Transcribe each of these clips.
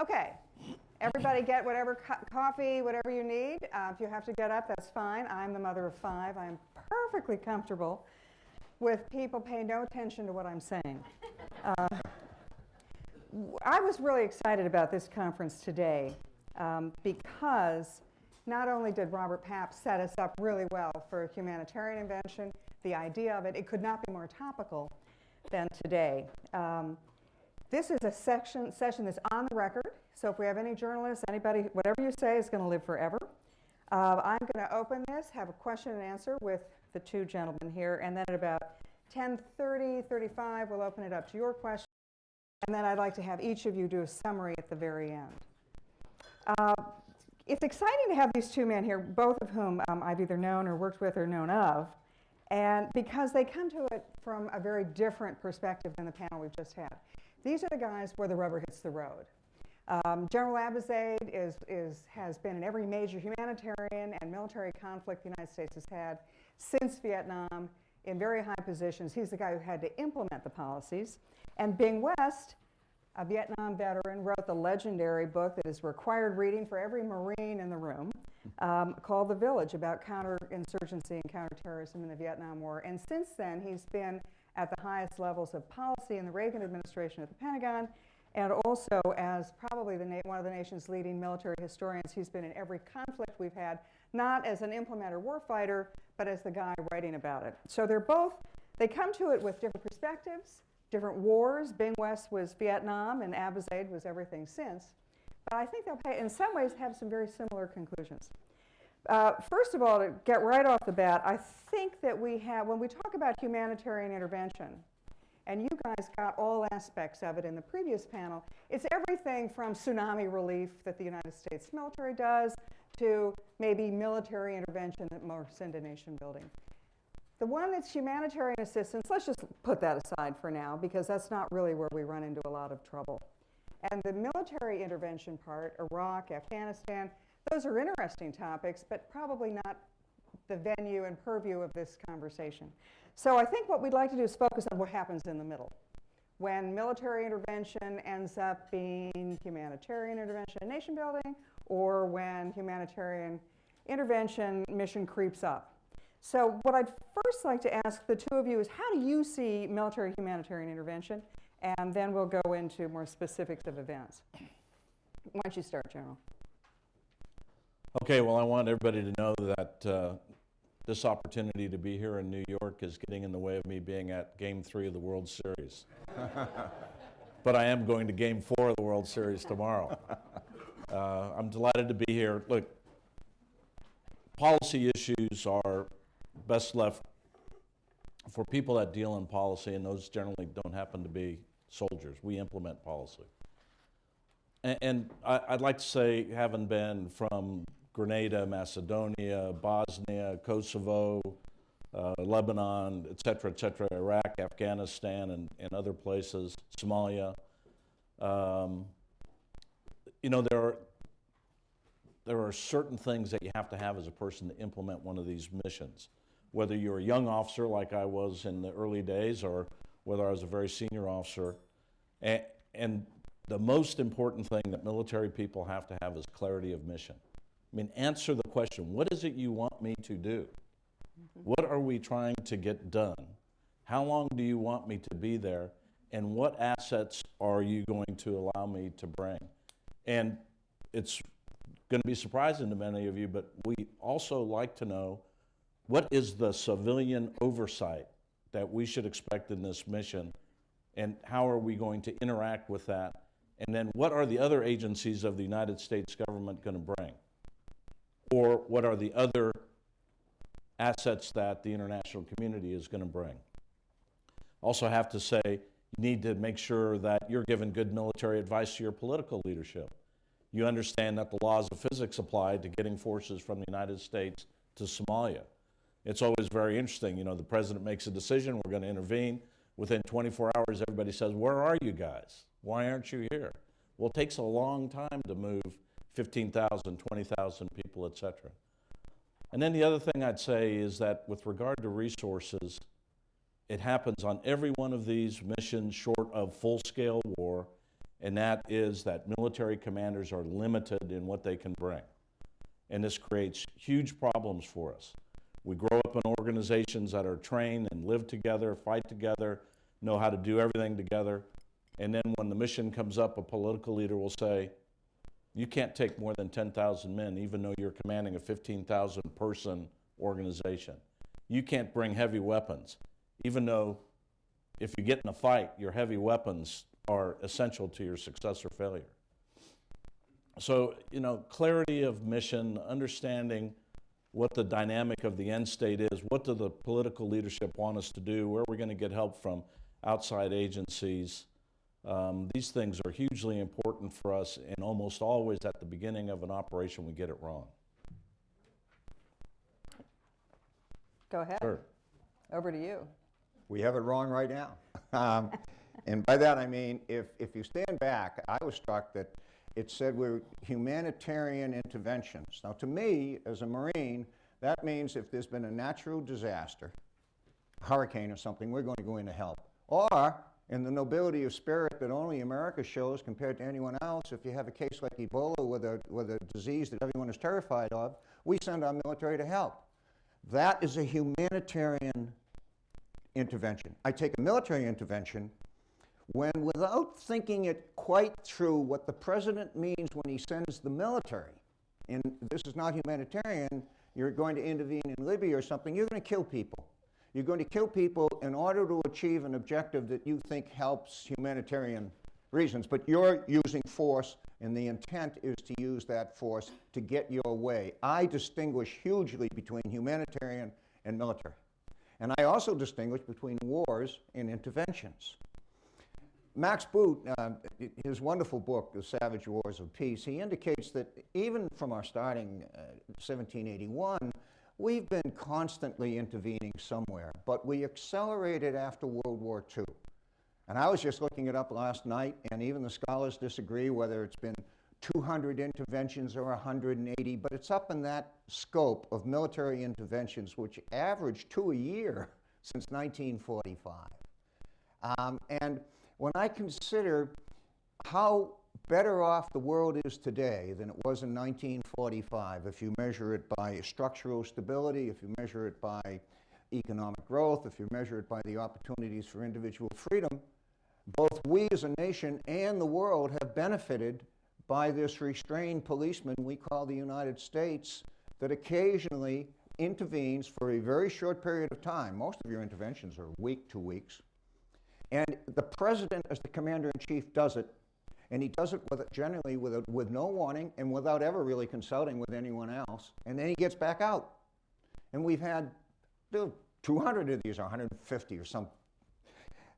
Okay, everybody get whatever coffee, whatever you need. If you have to get up, that's fine. I'm the mother of 5. I'm perfectly comfortable with people paying no attention to what I'm saying. I was really excited about this conference today because not only did Robert Papp set us up really well for humanitarian invention, the idea of it, it could not be more topical than today. This is a session that's on the record, so if we have any journalists, anybody, whatever you say is going to live forever. I'm going to open this, have a question and answer with the 2 gentlemen here, and then at about 10:30, 35, we'll open it up to your questions, and then I'd like to have each of you do a summary at the very end. It's exciting to have these 2 men here, both of whom I've either known or worked with or known of, and because they come to it from a very different perspective than the panel we've just had. These are the guys where the rubber hits the road. General Abizaid has been in every major humanitarian and military conflict the United States has had since Vietnam in very high positions. He's the guy who had to implement the policies. And Bing West, a Vietnam veteran, wrote the legendary book that is required reading for every Marine in the room, called The Village, about counterinsurgency and counterterrorism in the Vietnam War. And since then, he's been at the highest levels of policy in the Reagan administration at the Pentagon, and also as probably one of the nation's leading military historians. He's been in every conflict we've had, not as an implementer warfighter, but as the guy writing about it. So they come to it with different perspectives, different wars. Bing West was Vietnam, and Abizaid was everything since. But I think they'll, in some ways, have some very similar conclusions. First of all, to get right off the bat, I think that when we talk about humanitarian intervention, and you guys got all aspects of it in the previous panel, it's everything from tsunami relief that the United States military does to maybe military intervention that morphs into nation building. The one that's humanitarian assistance, let's just put that aside for now, because that's not really where we run into a lot of trouble. And the military intervention part, Iraq, Afghanistan, those are interesting topics, but probably not the venue and purview of this conversation. So I think what we'd like to do is focus on what happens in the middle, when military intervention ends up being humanitarian intervention and nation building, or when humanitarian intervention mission creeps up. So what I'd first like to ask the 2 of you is, how do you see military humanitarian intervention? And then we'll go into more specifics of events. Why don't you start, General? Okay, well, I want everybody to know that this opportunity to be here in New York is getting in the way of me being at Game 3 of the World Series. But I am going to Game 4 of the World Series tomorrow. I'm delighted to be here. Look, policy issues are best left for people that deal in policy, and those generally don't happen to be soldiers. We implement policy. And I'd like to say, having been from Grenada, Macedonia, Bosnia, Kosovo, Lebanon, et cetera, Iraq, Afghanistan, and other places, Somalia. There are certain things that you have to have as a person to implement one of these missions. Whether you're a young officer like I was in the early days, or whether I was a very senior officer. And the most important thing that military people have to have is clarity of mission. I mean, answer the question, what is it you want me to do? What are we trying to get done? How long do you want me to be there? And what assets are you going to allow me to bring? And it's going to be surprising to many of you, but we also like to know, what is the civilian oversight that we should expect in this mission? And how are we going to interact with that? And then what are the other agencies of the United States government going to bring? Or what are the other assets that the international community is going to bring? Also have to say, you need to make sure that you're giving good military advice to your political leadership. You understand that the laws of physics apply to getting forces from the United States to Somalia. It's always very interesting, you know, the president makes a decision, we're going to intervene. Within 24 hours, everybody says, where are you guys? Why aren't you here? Well, it takes a long time to move 15,000, 20,000 people, et cetera. And then the other thing I'd say is that with regard to resources, it happens on every one of these missions short of full-scale war, and that is that military commanders are limited in what they can bring. And this creates huge problems for us. We grow up in organizations that are trained and live together, fight together, know how to do everything together, and then when the mission comes up, a political leader will say, you can't take more than 10,000 men, even though you're commanding a 15,000 person organization. You can't bring heavy weapons, even though if you get in a fight, your heavy weapons are essential to your success or failure. So, clarity of mission, understanding what the dynamic of the end state is, what do the political leadership want us to do, where are we going to get help from outside agencies. These things are hugely important for us, and almost always at the beginning of an operation we get it wrong. Go ahead. Sure. Over to you. We have it wrong right now. And by that I mean, if you stand back, I was struck that it said we're humanitarian interventions. Now to me, as a Marine, that means if there's been a natural disaster, a hurricane or something, we're going to go in to help. Or, in the nobility of spirit that only America shows compared to anyone else, if you have a case like Ebola with a disease that everyone is terrified of, we send our military to help. That is a humanitarian intervention. I take a military intervention when, without thinking it quite through, what the president means when he sends the military, and this is not humanitarian, you're going to intervene in Libya or something, you're going to kill people. You're going to kill people in order to achieve an objective that you think helps humanitarian reasons, but you're using force, and the intent is to use that force to get your way. I distinguish hugely between humanitarian and military. And I also distinguish between wars and interventions. Max Boot, his wonderful book, The Savage Wars of Peace, he indicates that even from our starting 1781, we've been constantly intervening somewhere, but we accelerated after World War II. And I was just looking it up last night, and even the scholars disagree whether it's been 200 interventions or 180, but it's up in that scope of military interventions, which averaged 2 a year since 1945. And when I consider how better off the world is today than it was in 1945, if you measure it by structural stability, if you measure it by economic growth, if you measure it by the opportunities for individual freedom, both we as a nation and the world have benefited by this restrained policeman we call the United States that occasionally intervenes for a very short period of time. Most of your interventions are a week, 2 weeks. And the president, as the commander-in-chief, does it, and he does it generally with no warning and without ever really consulting with anyone else, and then he gets back out. And we've had 200 of these, or 150 or something.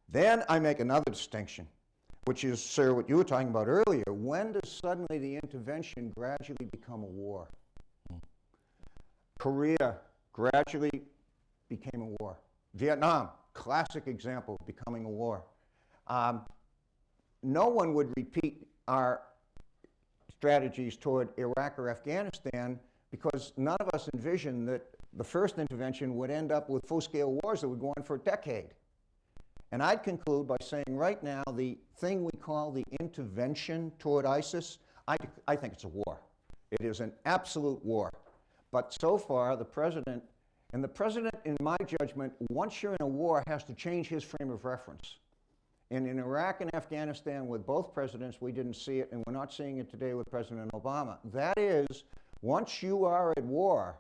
Then I make another distinction, which is, sir, what you were talking about earlier. When does suddenly the intervention gradually become a war? Korea gradually became a war. Vietnam, classic example of becoming a war. No one would repeat our strategies toward Iraq or Afghanistan because none of us envisioned that the first intervention would end up with full-scale wars that would go on for a decade. And I'd conclude by saying right now the thing we call the intervention toward ISIS, I think it's a war. It is an absolute war. But so far, the president, in my judgment, once you're in a war, has to change his frame of reference. And in Iraq and Afghanistan, with both presidents, we didn't see it, and we're not seeing it today with President Obama. That is, once you are at war,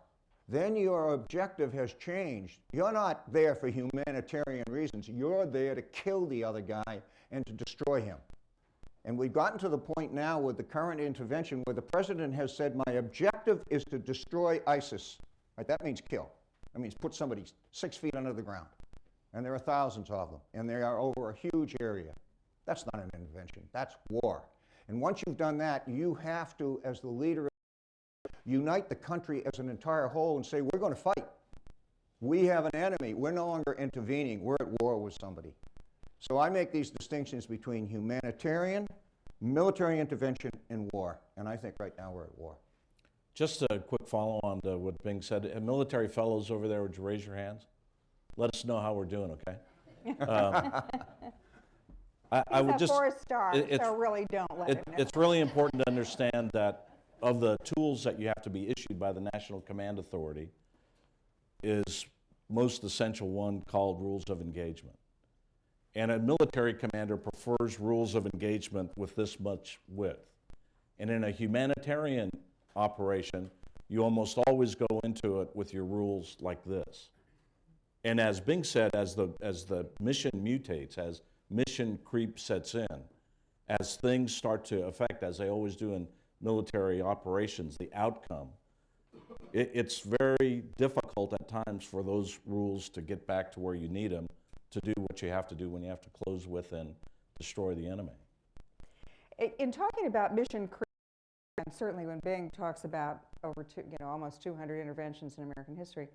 then your objective has changed. You're not there for humanitarian reasons. You're there to kill the other guy and to destroy him. And we've gotten to the point now with the current intervention where the president has said, my objective is to destroy ISIS. Right? That means kill. That means put somebody 6 feet under the ground. And there are thousands of them, and they are over a huge area. That's not an intervention. That's war. And once you've done that, you have to, as the leader, unite the country as an entire whole and say, we're going to fight. We have an enemy. We're no longer intervening. We're at war with somebody. So I make these distinctions between humanitarian, military intervention, and war. And I think right now we're at war. Just a quick follow-on to what Bing said. Military fellows over there, would you raise your hands? Let us know how we're doing, okay? I would He's a just, four-star, it's- so really don't let him know. it's really important to understand that of the tools that you have to be issued by the National Command Authority is most essential one called rules of engagement. And a military commander prefers rules of engagement with this much width. And in a humanitarian operation, you almost always go into it with your rules like this. And as Bing said, as the mission mutates, as mission creep sets in, as things start to affect, as they always do in military operations, the outcome, it's very difficult at times for those rules to get back to where you need them to do what you have to do when you have to close with and destroy the enemy. In talking about mission creep, and certainly when Bing talks about almost 200 interventions in American history,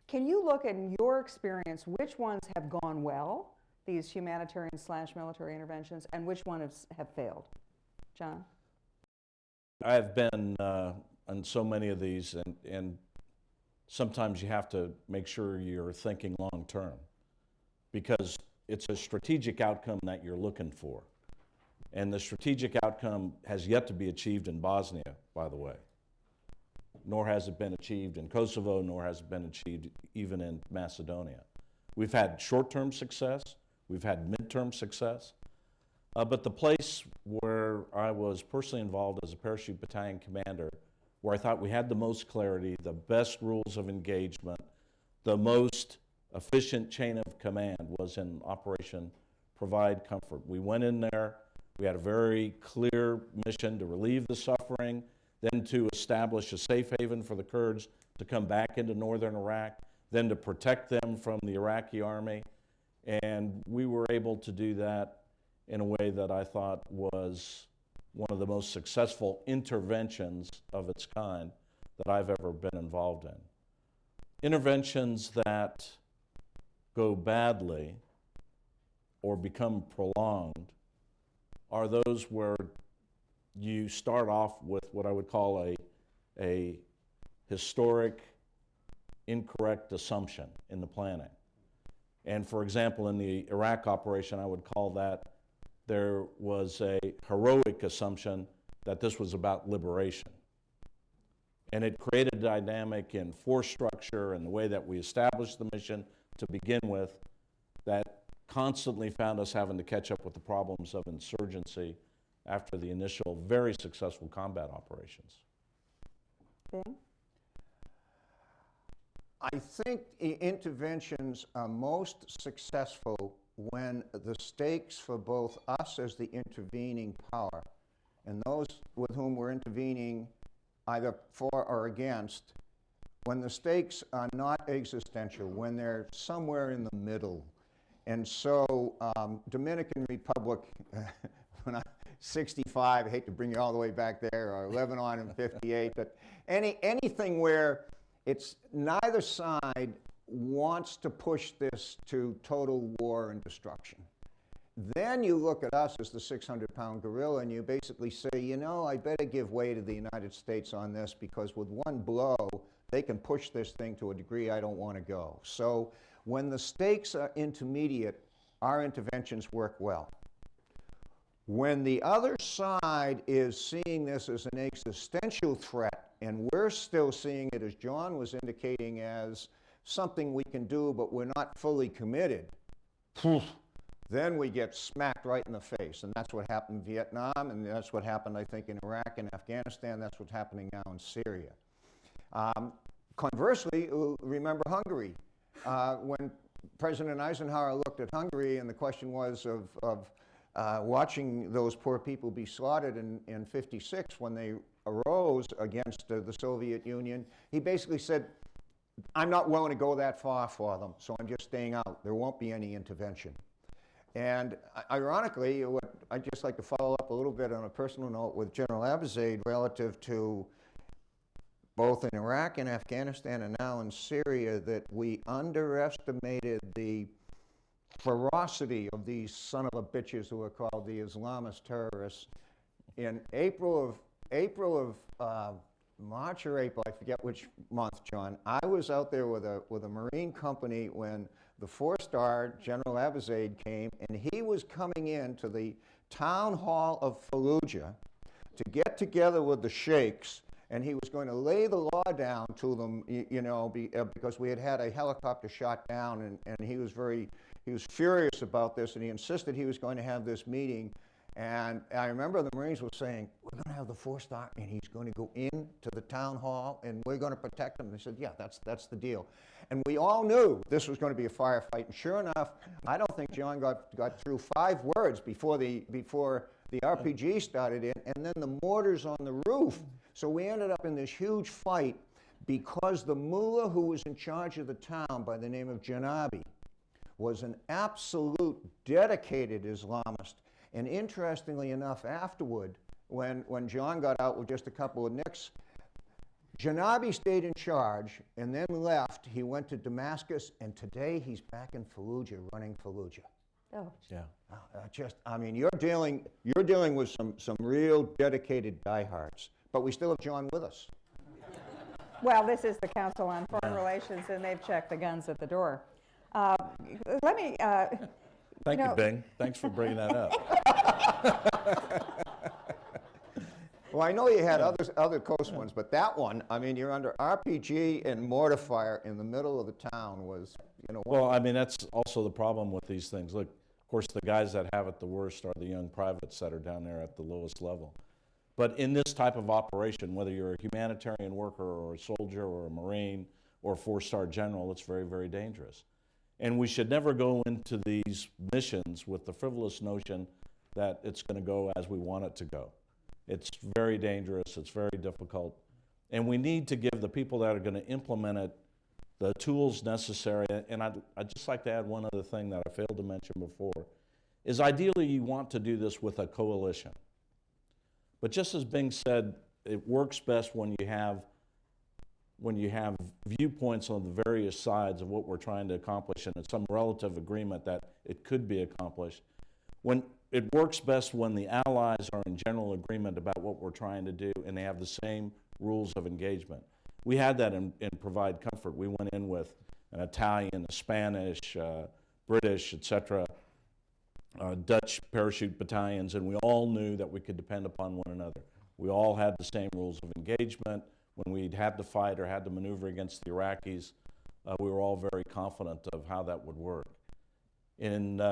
can you look at, in your experience, which ones have gone well, these humanitarian/military interventions, and which ones have failed? John? I have been on so many of these, and sometimes you have to make sure you're thinking long term, because it's a strategic outcome that you're looking for. And the strategic outcome has yet to be achieved in Bosnia, by the way. Nor has it been achieved in Kosovo, nor has it been achieved even in Macedonia. We've had short-term success, we've had mid-term success, but the place where I was personally involved as a parachute battalion commander, where I thought we had the most clarity, the best rules of engagement, the most efficient chain of command, was in Operation Provide Comfort. We went in there, we had a very clear mission to relieve the suffering, then to establish a safe haven for the Kurds to come back into northern Iraq, then to protect them from the Iraqi army. And we were able to do that in a way that I thought was one of the most successful interventions of its kind that I've ever been involved in. Interventions that go badly or become prolonged are those where you start off with what I would call a historic, incorrect assumption in the planning. And for example, in the Iraq operation, I would call that there was a heroic assumption that this was about liberation. And it created a dynamic in force structure and the way that we established the mission to begin with that constantly found us having to catch up with the problems of insurgency after the initial very successful combat operations. Bing? I think interventions are most successful when the stakes for both us as the intervening power and those with whom we're intervening either for or against, when the stakes are not existential, when they're somewhere in the middle. And so Dominican Republic, when I'm 65, I hate to bring you all the way back there, or Lebanon in 58, but anything where it's neither side wants to push this to total war and destruction. Then you look at us as the 600-pound gorilla and you basically say, you know, I better give way to the United States on this, because with one blow, they can push this thing to a degree I don't want to go. So when the stakes are intermediate, our interventions work well. When the other side is seeing this as an existential threat, and we're still seeing it, as John was indicating, as something we can do, but we're not fully committed, then we get smacked right in the face. And that's what happened in Vietnam, and that's what happened, I think, in Iraq and Afghanistan. That's what's happening now in Syria. Conversely, remember Hungary. When President Eisenhower looked at Hungary, and the question was of watching those poor people be slaughtered in 56 when they arose against the Soviet Union, he basically said, I'm not willing to go that far for them, so I'm just staying out. There won't be any intervention. And ironically, what I'd just like to follow up a little bit on a personal note with General Abizaid relative to both in Iraq and Afghanistan and now in Syria, that we underestimated the ferocity of these son of a bitches who are called the Islamist terrorists. In March or April, I forget which month, John, I was out there with a Marine company when the four-star General Abizaid came, and he was coming into the town hall of Fallujah to get together with the sheikhs, and he was going to lay the law down to them, because we had had a helicopter shot down, and he was furious about this, and he insisted he was going to have this meeting. And I remember the Marines were saying, we're going to have the four-star, and he's going to go into the town hall, and we're going to protect him. And they said, yeah, that's the deal. And we all knew this was going to be a firefight. And sure enough, I don't think John got through 5 words before the RPG started in, and then the mortars on the roof. So we ended up in this huge fight because the mullah who was in charge of the town, by the name of Janabi, was an absolute dedicated Islamist. And interestingly enough, afterward, when John got out with just a couple of nicks, Janabi stayed in charge and then left. He went to Damascus, and today he's back in Fallujah, running Fallujah. Oh, Yeah. You're dealing with some real dedicated diehards, but we still have John with us. well, this is the Council on Foreign Relations, and they've checked the guns at the door. Let me, Thank you, know- Bing. Thanks for bringing that up. Well, I know you had other close ones, but that one, you're under RPG and mortar fire in the middle of the town was, Well, that's also the problem with these things. Look, of course, the guys that have it the worst are the young privates that are down there at the lowest level. But in this type of operation, whether you're a humanitarian worker or a soldier or a Marine or a 4-star general, it's very, very dangerous. And we should never go into these missions with the frivolous notion that it's going to go as we want it to go. It's very dangerous, it's very difficult, and we need to give the people that are going to implement it the tools necessary. And I'd just like to add one other thing that I failed to mention before, is ideally you want to do this with a coalition. But just as Bing said, it works best when you have viewpoints on the various sides of what we're trying to accomplish and some relative agreement that it could be accomplished. When it works best when the allies are in general agreement about what we're trying to do and they have the same rules of engagement. We had that in Provide Comfort. We went in with an Italian, a Spanish, British, etc., Dutch parachute battalions, and we all knew that we could depend upon one another. We all had the same rules of engagement. When we had to fight or had to maneuver against the Iraqis, we were all very confident of how that would work. In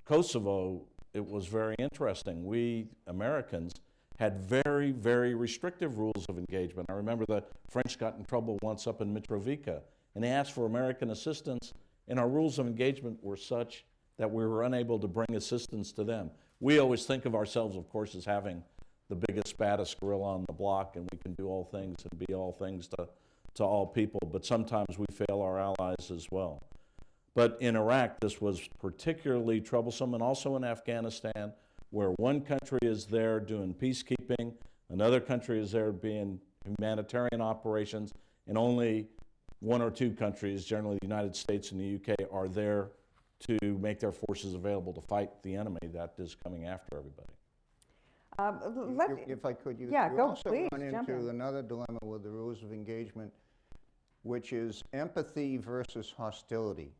Kosovo, it was very interesting. We Americans had very, very restrictive rules of engagement. I remember the French got in trouble once up in Mitrovica, and they asked for American assistance, and our rules of engagement were such that we were unable to bring assistance to them. We always think of ourselves, of course, as having the biggest, baddest gorilla on the block, and we can do all things and be all things to all people, but sometimes we fail our allies as well. But in Iraq, this was particularly troublesome, and also in Afghanistan, where one country is there doing peacekeeping, another country is there being humanitarian operations, and only 1 or 2 countries, generally the United States and the UK, are there to make their forces available to fight the enemy that is coming after everybody. If I could, you go, also please, run jump into in. another dilemma with the rules of engagement, which is empathy versus hostility.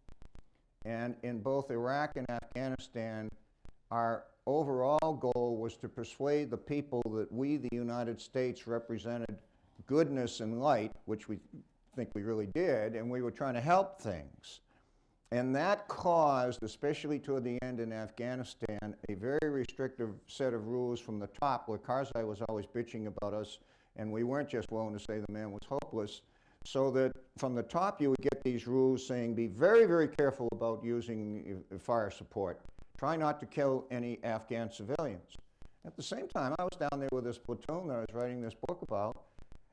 And in both Iraq and Afghanistan, our overall goal was to persuade the people that we, the United States, represented goodness and light, which we think we really did, and we were trying to help things. And that caused, especially toward the end in Afghanistan, a very restrictive set of rules from the top, where Karzai was always bitching about us, and we weren't just willing to say the man was hopeless. So that from the top you would get these rules saying, be very, very careful about using fire support. Try not to kill any Afghan civilians. At the same time, I was down there with this platoon that I was writing this book about,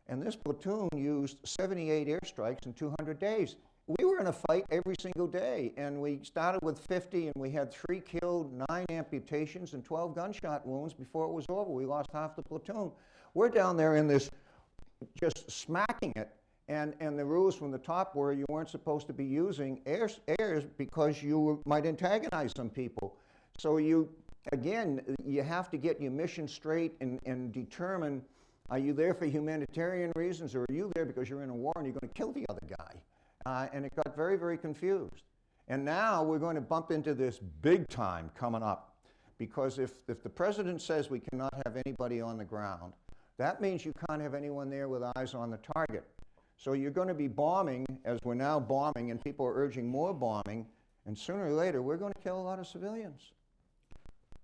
and this platoon used 78 airstrikes in 200 days. We were in a fight every single day, and we started with 50, and we had 3 killed, 9 amputations, and 12 gunshot wounds before it was over. We lost half the platoon. We're down there in this, just smacking it, and the rules from the top were you weren't supposed to be using airs because you might antagonize some people. So you have to get your mission straight and determine, are you there for humanitarian reasons, or are you there because you're in a war and you're going to kill the other guy? And it got very, very confused. And now we're going to bump into this big time coming up, because if the president says we cannot have anybody on the ground, that means you can't have anyone there with eyes on the target. So you're going to be bombing, as we're now bombing, and people are urging more bombing, and sooner or later we're going to kill a lot of civilians.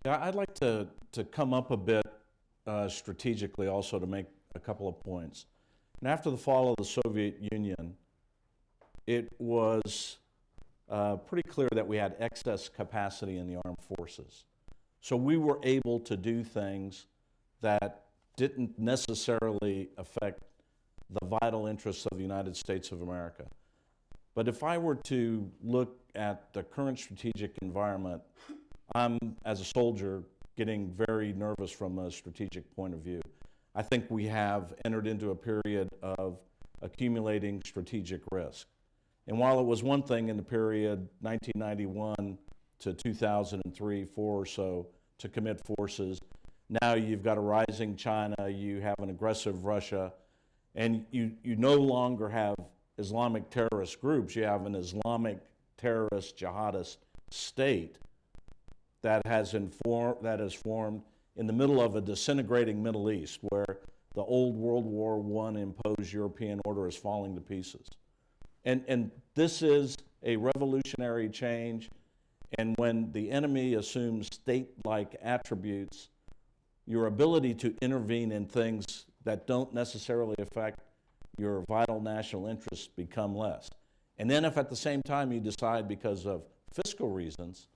Yeah, I'd like to come up a bit strategically also to make a couple of points. And after the fall of the Soviet Union, it was pretty clear that we had excess capacity in the armed forces. So we were able to do things that didn't necessarily affect the vital interests of the United States of America. But if I were to look at the current strategic environment, I'm, as a soldier, getting very nervous from a strategic point of view. I think we have entered into a period of accumulating strategic risk. And while it was one thing in the period 1991 to 2003, 4 or so, to commit forces, now you've got a rising China, you have an aggressive Russia, and you no longer have Islamic terrorist groups. You have an Islamic terrorist jihadist state that has formed in the middle of a disintegrating Middle East, where the old World War I imposed European order is falling to pieces. And this is a revolutionary change, and when the enemy assumes state-like attributes, your ability to intervene in things that don't necessarily affect your vital national interests become less. And then if at the same time you decide, because of fiscal reasons,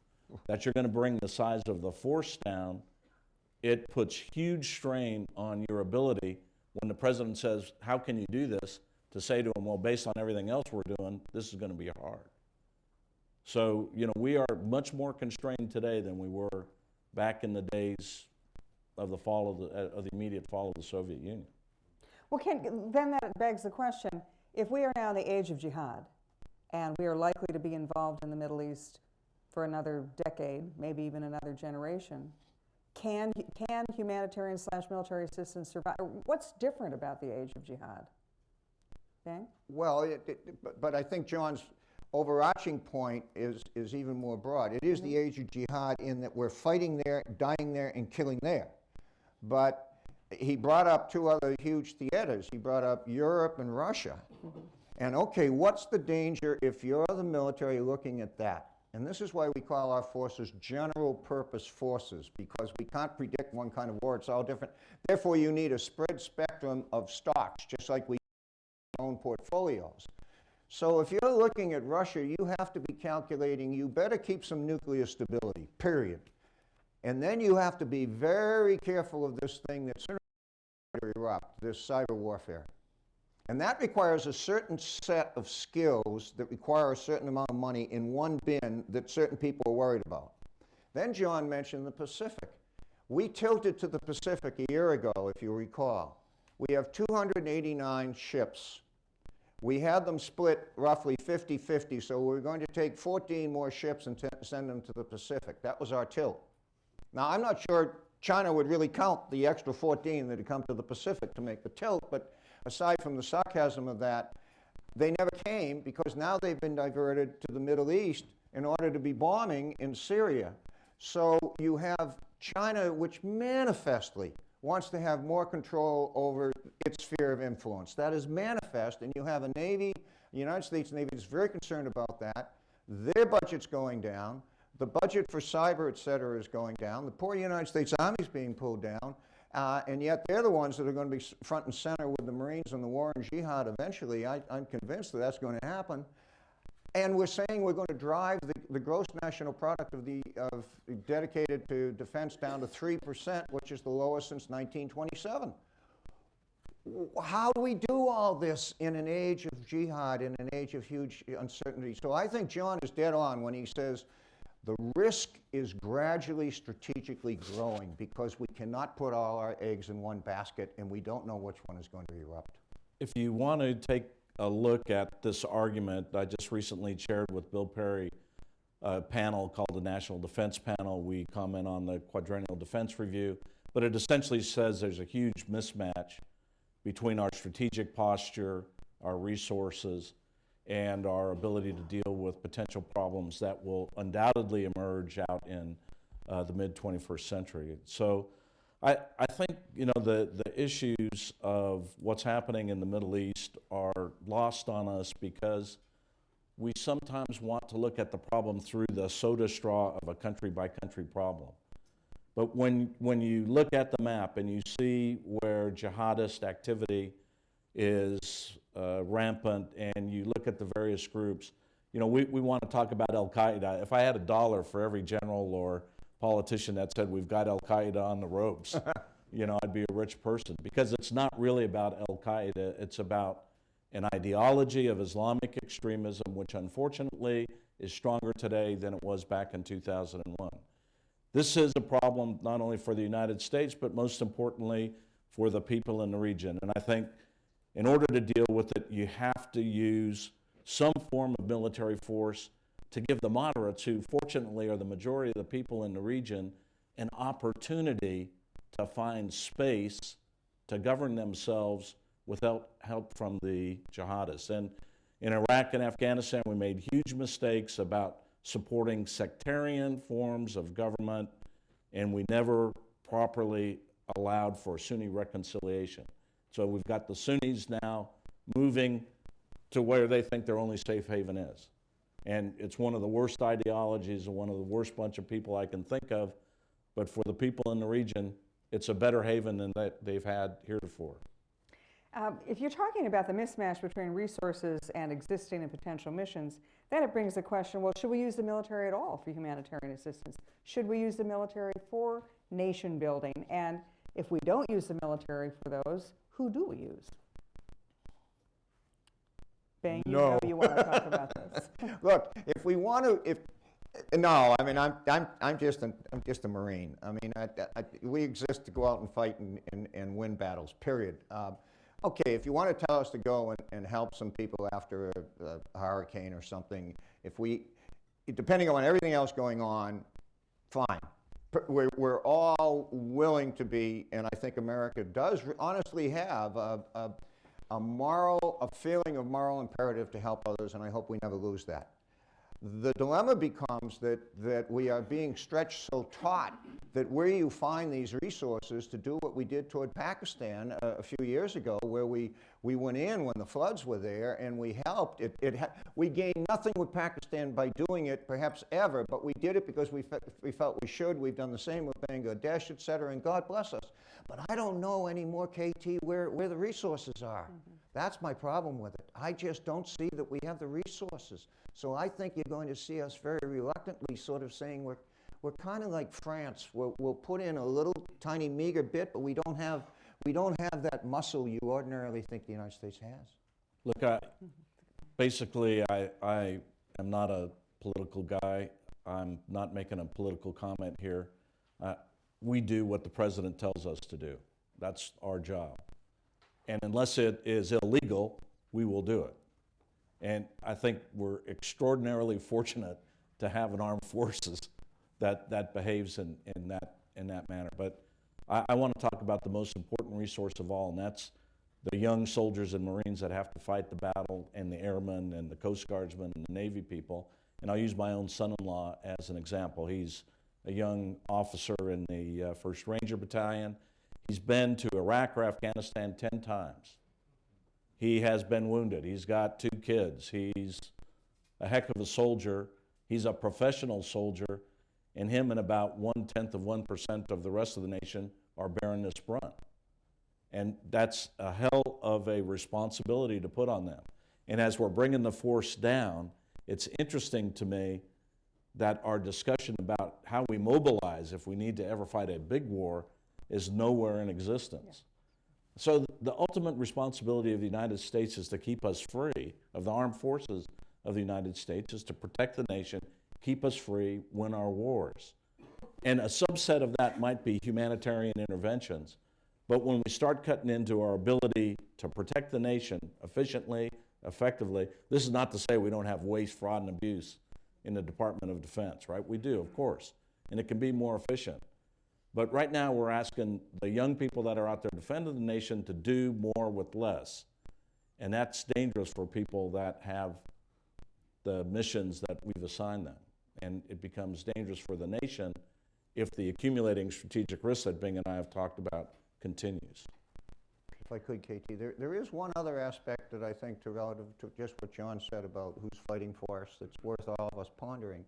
that you're going to bring the size of the force down, it puts huge strain on your ability when the president says, how can you do this, to say to him, well, based on everything else we're doing, this is going to be hard. So, we are much more constrained today than we were back in the days of the immediate fall of the Soviet Union. Well, then that begs the question, if we are now in the age of jihad, and we are likely to be involved in the Middle East for another decade, maybe even another generation, can humanitarian/military assistance survive? What's different about the age of jihad? Ben? Well, but I think John's overarching point is even more broad. It is the age of jihad in that we're fighting there, dying there, and killing there. But he brought up two other huge theaters. He brought up Europe and Russia. And okay, what's the danger if you're the military looking at that? And this is why we call our forces general purpose forces, because we can't predict one kind of war. It's all different. Therefore, you need a spread spectrum of stocks, just like we own portfolios. So if you're looking at Russia, you have to be calculating, you better keep some nuclear stability, period. And then you have to be very careful of this thing that's going to erupt, this cyber warfare. And that requires a certain set of skills that require a certain amount of money in one bin that certain people are worried about. Then John mentioned the Pacific. We tilted to the Pacific a year ago, if you recall. We have 289 ships. We had them split roughly 50-50, so we're going to take 14 more ships and send them to the Pacific. That was our tilt. Now, I'm not sure China would really count the extra 14 that had come to the Pacific to make the tilt, but aside from the sarcasm of that, they never came because now they've been diverted to the Middle East in order to be bombing in Syria. So you have China, which manifestly wants to have more control over its sphere of influence. That is manifest, and you have a Navy, the United States Navy is very concerned about that. Their budget's going down. The budget for cyber, et cetera, is going down. The poor United States Army is being pulled down. And yet they're the ones that are going to be front and center with the Marines and the war and jihad eventually. I'm convinced that that's going to happen. And we're saying we're going to drive the gross national product of dedicated to defense down to 3%, which is the lowest since 1927. How do we do all this in an age of jihad, in an age of huge uncertainty? So I think John is dead on when he says the risk is gradually strategically growing because we cannot put all our eggs in one basket and we don't know which one is going to erupt. If you want to take a look at this argument, I just recently chaired with Bill Perry a panel called the National Defense Panel. We comment on the Quadrennial Defense Review, but it essentially says there's a huge mismatch between our strategic posture, our resources, and our ability to deal with potential problems that will undoubtedly emerge out in the mid-21st century. So I think, you know, the issues of what's happening in the Middle East are lost on us because we sometimes want to look at the problem through the soda straw of a country-by-country problem. But when you look at the map and you see where jihadist activity is rampant, and you look at the various groups, you know, we want to talk about Al-Qaeda. If I had $1 for every general or politician that said we've got Al-Qaeda on the ropes, you know, I'd be a rich person, because it's not really about Al-Qaeda. It's about an ideology of Islamic extremism, which unfortunately is stronger today than it was back in 2001. This is a problem not only for the United States, but most importantly for the people in the region. And I think in order to deal with it, you have to use some form of military force to give the moderates, who fortunately are the majority of the people in the region, an opportunity to find space to govern themselves without help from the jihadists. And in Iraq and Afghanistan, we made huge mistakes about supporting sectarian forms of government, and we never properly allowed for Sunni reconciliation. So we've got the Sunnis now moving to where they think their only safe haven is. And it's one of the worst ideologies and one of the worst bunch of people I can think of, but for the people in the region, it's a better haven than that they've had heretofore. If you're talking about the mismatch between resources and existing and potential missions, then it brings the question, well, should we use the military at all for humanitarian assistance? Should we use the military for nation building? And if we don't use the military for those, who do we use? Bang, you know you want to talk about this. Look, if we want to, no, I mean, I'm just a Marine. I mean, we exist to go out and fight and win battles, period. Okay, if you want to tell us to go and help some people after a hurricane or something, depending on everything else going on, fine. We're all willing to be, and I think America does honestly have a feeling of moral imperative to help others, and I hope we never lose that. The dilemma becomes that we are being stretched so taut that where you find these resources to do what we did toward Pakistan a few years ago, where we went in when the floods were there and we helped, we gained nothing with Pakistan by doing it, perhaps ever, but we did it because we felt we should. We've done the same with Bangladesh, et cetera, and God bless us. But I don't know anymore, KT, where the resources are. Mm-hmm. That's my problem with it. I just don't see that we have the resources. So I think you're going to see us very reluctantly sort of saying we're kind of like France. We'll put in a little tiny meager bit, but we don't have that muscle you ordinarily think the United States has. Look, basically, I am not a political guy. I'm not making a political comment here. We do what the president tells us to do. That's our job. And unless it is illegal, we will do it. And I think we're extraordinarily fortunate to have an armed forces that behaves in that manner. But I want to talk about the most important resource of all, and that's the young soldiers and Marines that have to fight the battle, and the airmen and the Coast Guardsmen and the Navy people. And I'll use my own son-in-law as an example. He's a young officer in the 1st Ranger Battalion. He's been to Iraq or Afghanistan 10 times. He has been wounded. He's got 2 kids. He's a heck of a soldier. He's a professional soldier, and him and about 0.1% of the rest of the nation are bearing this brunt. And that's a hell of a responsibility to put on them. And as we're bringing the force down, it's interesting to me that our discussion about how we mobilize if we need to ever fight a big war is nowhere in existence. Yeah. So the ultimate responsibility of the United States is to keep us free, of the armed forces of the United States, is to protect the nation, keep us free, win our wars. And a subset of that might be humanitarian interventions. But when we start cutting into our ability to protect the nation efficiently, effectively, this is not to say we don't have waste, fraud, and abuse in the Department of Defense, right? We do, of course, and it can be more efficient. But right now we're asking the young people that are out there defending the nation to do more with less. And that's dangerous for people that have the missions that we've assigned them. And it becomes dangerous for the nation if the accumulating strategic risk that Bing and I have talked about continues. If I could, KT, there is one other aspect that I think, relative to just what John said about who's fighting for us, that's worth all of us pondering.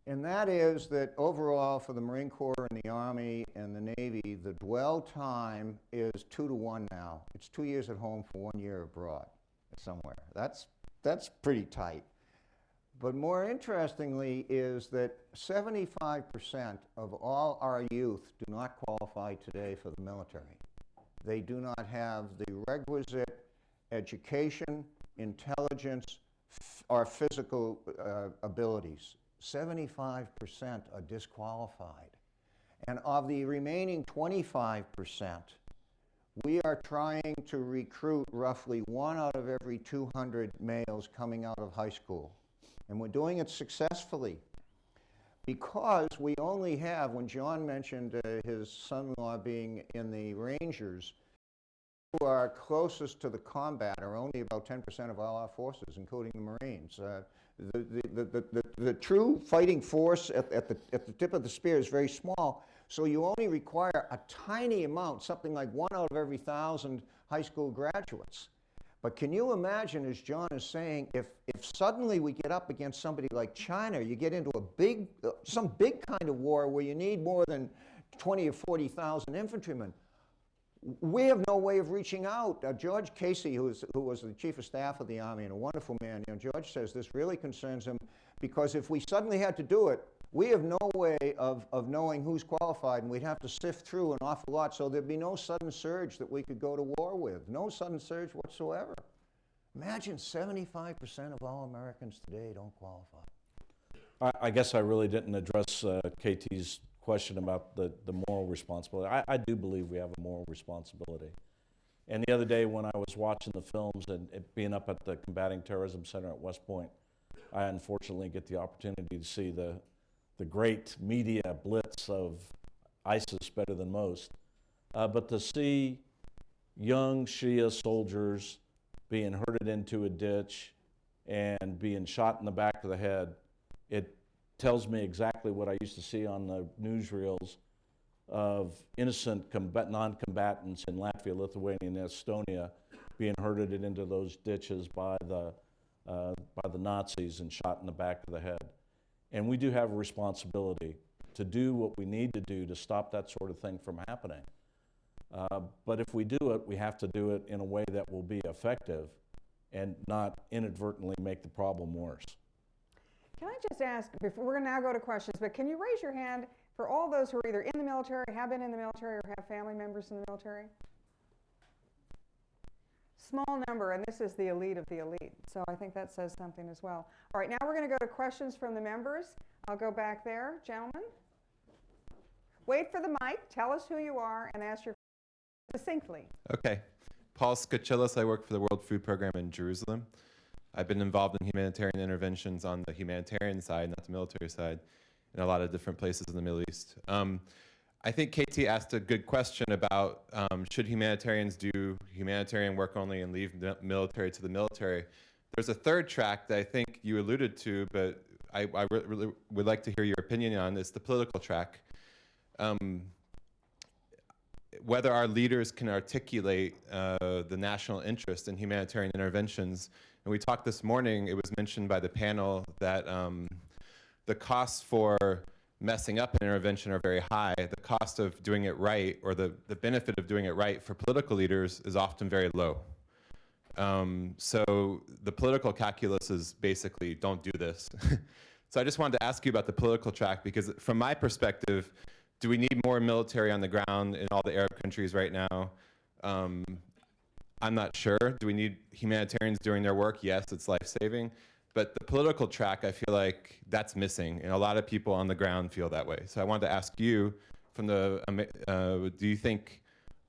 And that is that overall for the Marine Corps and the Army and the Navy, the dwell time is 2 to 1 now. It's 2 years at home for 1 year abroad somewhere. That's pretty tight. But more interestingly is that 75% of all our youth do not qualify today for the military. They do not have the requisite education, intelligence, or physical abilities. 75% are disqualified. And of the remaining 25%, we are trying to recruit roughly 1 out of every 200 males coming out of high school. And we're doing it successfully because we only have, when John mentioned his son-in-law being in the Rangers, who are closest to the combat are only about 10% of all our forces, including the Marines. The true fighting force at the tip of the spear is very small, so you only require a tiny amount, something like 1 out of every 1,000 high school graduates. But can you imagine, as John is saying, if suddenly we get up against somebody like China, you get into some big kind of war where you need more than 20 or 40,000 infantrymen. We have no way of reaching out. George Casey, who was the Chief of Staff of the Army and a wonderful man, George says this really concerns him because if we suddenly had to do it, we have no way of knowing who's qualified, and we'd have to sift through an awful lot, so there'd be no sudden surge that we could go to war with. No sudden surge whatsoever. Imagine 75% of all Americans today don't qualify. I guess I really didn't address KT's question about the moral responsibility. I do believe we have a moral responsibility. And the other day when I was watching the films and being up at the Combating Terrorism Center at West Point, I unfortunately get the opportunity to see the great media blitz of ISIS better than most. But to see young Shia soldiers being herded into a ditch and being shot in the back of the head, it tells me exactly what I used to see on the newsreels of innocent non-combatants in Latvia, Lithuania, and Estonia being herded into those ditches by the Nazis and shot in the back of the head. And we do have a responsibility to do what we need to do to stop that sort of thing from happening. But if we do it, we have to do it in a way that will be effective and not inadvertently make the problem worse. Can I just ask, before we're going to now go to questions, but can you raise your hand for all those who are either in the military, have been in the military, or have family members in the military? Small number, and this is the elite of the elite, so I think that says something as well. All right, now we're going to go to questions from the members. I'll go back there. Gentlemen, wait for the mic, tell us who you are, and ask your question succinctly. Okay. Paul Skachillis, I work for the World Food Program in Jerusalem. I've been involved in humanitarian interventions on the humanitarian side, not the military side, in a lot of different places in the Middle East. I think KT asked a good question about should humanitarians do humanitarian work only and leave the military to the military. There's a third track that I think you alluded to, but I really would like to hear your opinion on. It's the political track. Whether our leaders can articulate the national interest in humanitarian interventions. And we talked this morning, it was mentioned by the panel that the costs for messing up an intervention are very high. The cost of doing it right, or the benefit of doing it right for political leaders is often very low. So the political calculus is basically, don't do this. So I just wanted to ask you about the political track, because from my perspective, do we need more military on the ground in all the Arab countries right now? I'm not sure. Do we need humanitarians doing their work? Yes, it's life-saving. But the political track, I feel like that's missing, and a lot of people on the ground feel that way. So I wanted to ask you, from the, do you think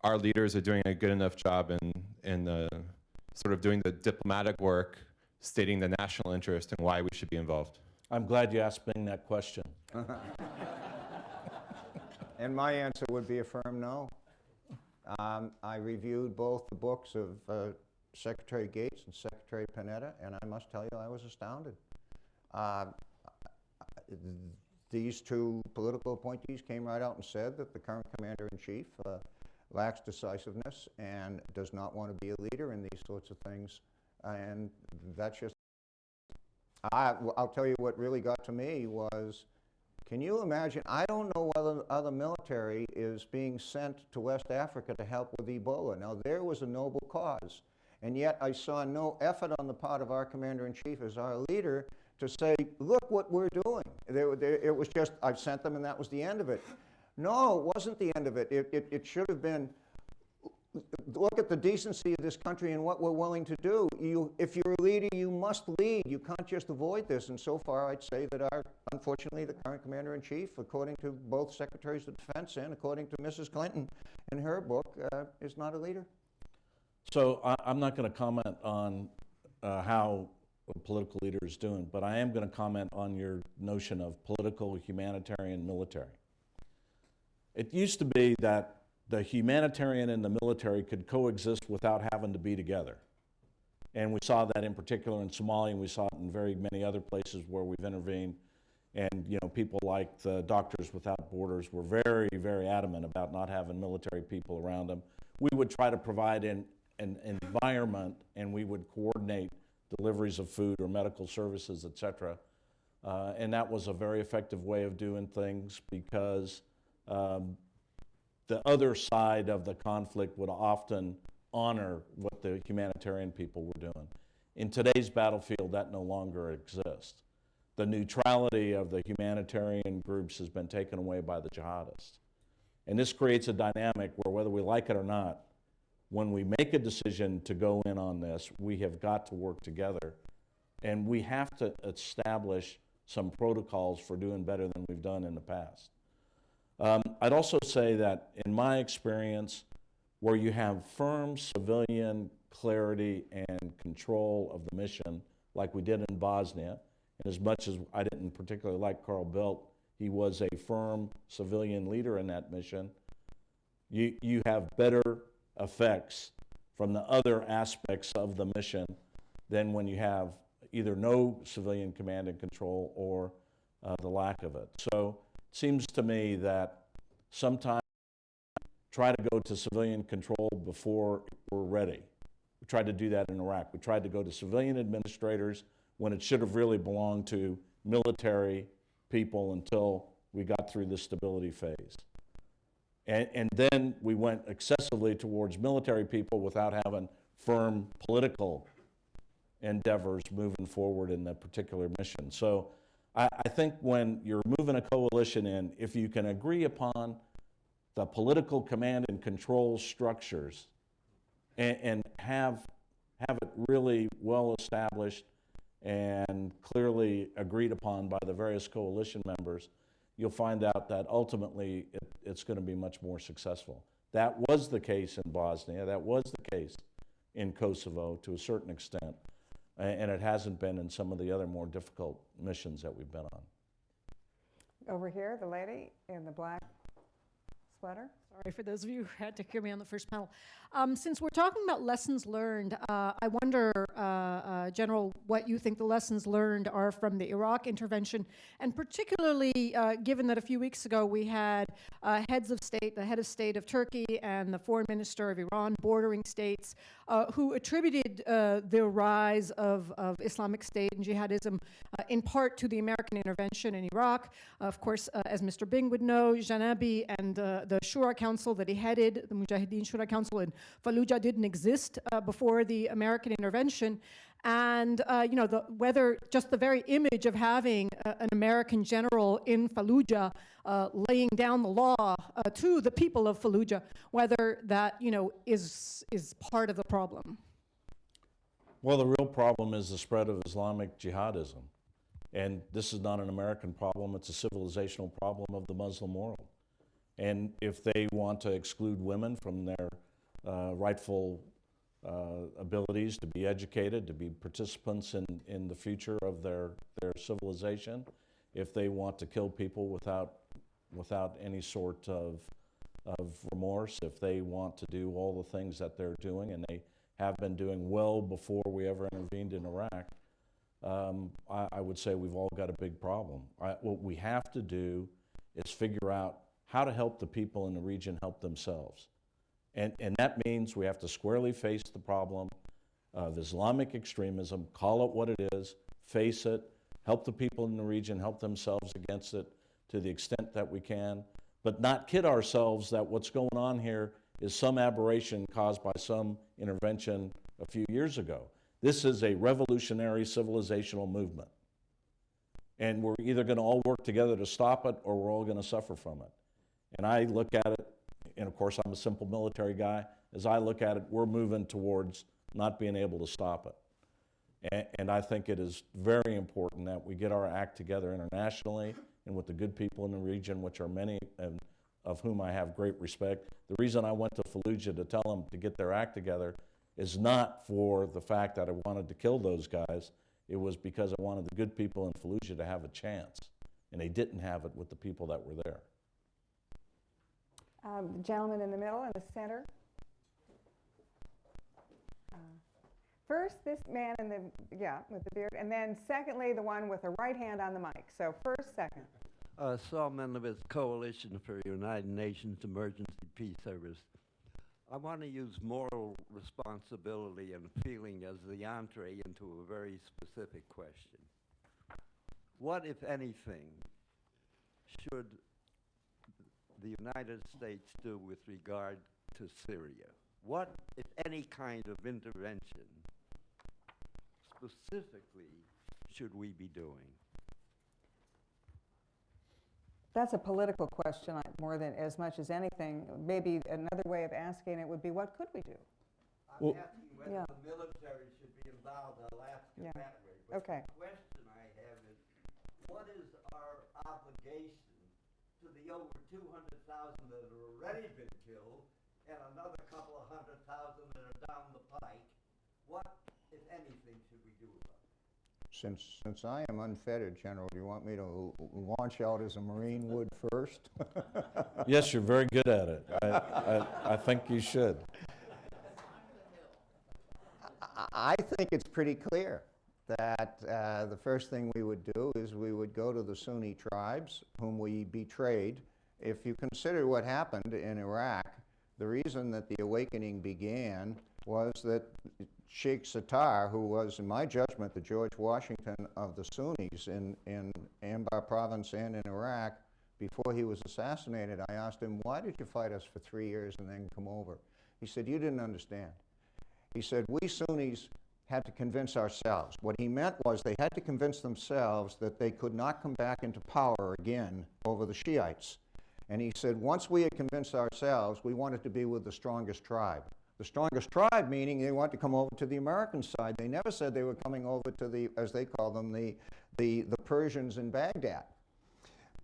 our leaders are doing a good enough job in sort of doing the diplomatic work, stating the national interest and why we should be involved? I'm glad you asked Bing that question. And my answer would be a firm no. I reviewed both the books of Secretary Gates and Secretary Panetta, and I must tell you, I was astounded. These two political appointees came right out and said that the current Commander-in-Chief lacks decisiveness and does not want to be a leader in these sorts of things. And that's just, I'll tell you what really got to me was, can you imagine, I don't know whether other military is being sent to West Africa to help with Ebola. Now, there was a noble cause, and yet I saw no effort on the part of our Commander-in-Chief as our leader to say, look what we're doing. It was just, I've sent them and that was the end of it. No, it wasn't the end of it. It should have been, look at the decency of this country and what we're willing to do. If you're a leader, you must lead. You can't just avoid this. And so far, I'd say that unfortunately, the current Commander-in-Chief, according to both Secretaries of Defense and according to Mrs. Clinton in her book, is not a leader. So I'm not going to comment on how a political leader is doing, but I am going to comment on your notion of political, humanitarian, military. It used to be that the humanitarian and the military could coexist without having to be together. And we saw that in particular in Somalia, and we saw it in very many other places where we've intervened. And people like the Doctors Without Borders were very, very adamant about not having military people around them. We would try to provide an environment, and we would coordinate deliveries of food or medical services, et cetera. And that was a very effective way of doing things because the other side of the conflict would often honor what the humanitarian people were doing. In today's battlefield, that no longer exists. The neutrality of the humanitarian groups has been taken away by the jihadists. And this creates a dynamic where, whether we like it or not, when we make a decision to go in on this, we have got to work together. And we have to establish some protocols for doing better than we've done in the past. I'd also say that in my experience, where you have firm civilian clarity and control of the mission, like we did in Bosnia, and as much as I didn't particularly like Carl Bildt, he was a firm civilian leader in that mission, you have better effects from the other aspects of the mission than when you have either no civilian command and control or the lack of it. So it seems to me that sometimes we try to go to civilian control before we're ready. We tried to do that in Iraq. We tried to go to civilian administrators when it should have really belonged to military people until we got through the stability phase. And then we went excessively towards military people without having firm political endeavors moving forward in that particular mission. So I think when you're moving a coalition in, if you can agree upon the political command and control structures and have it really well established and clearly agreed upon by the various coalition members, you'll find out that ultimately it's going to be much more successful. That was the case in Bosnia. That was the case in Kosovo to a certain extent. And it hasn't been in some of the other more difficult missions that we've been on. Over here, the lady in the black sweater. Sorry for those of you who had to hear me on the first panel. Since we're talking about lessons learned, I wonder, General, what you think the lessons learned are from the Iraq intervention, and particularly given that a few weeks ago we had heads of state, the head of state of Turkey and the foreign minister of Iran, bordering states, who attributed the rise of Islamic State and jihadism in part to the American intervention in Iraq. Of course, as Mr. Bing would know, Janabi and the Shura Council that he headed, the Mujahideen Shura Council in Fallujah, didn't exist before the American intervention. And whether just the very image of having an American general in Fallujah laying down the law to the people of Fallujah, whether that is part of the problem. Well, the real problem is the spread of Islamic jihadism. And this is not an American problem, it's a civilizational problem of the Muslim world. And if they want to exclude women from their rightful abilities to be educated, to be participants in the future of their civilization, if they want to kill people without any sort of remorse, if they want to do all the things that they're doing, and they have been doing well before we ever intervened in Iraq, I would say we've all got a big problem. What we have to do is figure out how to help the people in the region help themselves. And that means we have to squarely face the problem of Islamic extremism, call it what it is, face it, help the people in the region help themselves against it to the extent that we can, but not kid ourselves that what's going on here is some aberration caused by some intervention a few years ago. This is a revolutionary civilizational movement. And we're either going to all work together to stop it or we're all going to suffer from it. And I look at it, and of course I'm a simple military guy, as I look at it, we're moving towards not being able to stop it. And I think it is very important that we get our act together internationally and with the good people in the region, which are many and of whom I have great respect. The reason I went to Fallujah to tell them to get their act together is not for the fact that I wanted to kill those guys. It was because I wanted the good people in Fallujah to have a chance, and they didn't have it with the people that were there. The gentleman in the middle, in the center. First, this man in the, with the beard, and then secondly, the one with the right hand on the mic. So first, second. Saul Menlowitz, Coalition for United Nations Emergency Peace Service. I want to use moral responsibility and feeling as the entree into a very specific question. What, if anything, should the United States do with regard to Syria? What, if any, kind of intervention specifically should we be doing? That's a political question more than as much as anything. Maybe another way of asking it would be, what could we do? I'm asking whether the military should be involved. I'll ask it that way. But Okay. the question I have is, what is our obligation to the over 200,000 that have already been killed and another couple of 100,000 that are down the pike? What, if anything, should we do about it? Since I am unfettered, General, do you want me to launch out as a Marine would first? Yes, you're very good at it. I think you should. I think it's pretty clear that the first thing we would do is we would go to the Sunni tribes whom we betrayed. If you consider what happened in Iraq, the reason that the awakening began was that Sheikh Sattar, who was, in my judgment, the George Washington of the Sunnis in Anbar province and in Iraq, before he was assassinated, I asked him, why did you fight us for 3 years and then come over? He said, you didn't understand. He said, we Sunnis had to convince ourselves. What he meant was they had to convince themselves that they could not come back into power again over the Shiites. And he said, once we had convinced ourselves, we wanted to be with the strongest tribe. The strongest tribe, meaning they want to come over to the American side. They never said they were coming over to the, as they call them, the Persians in Baghdad.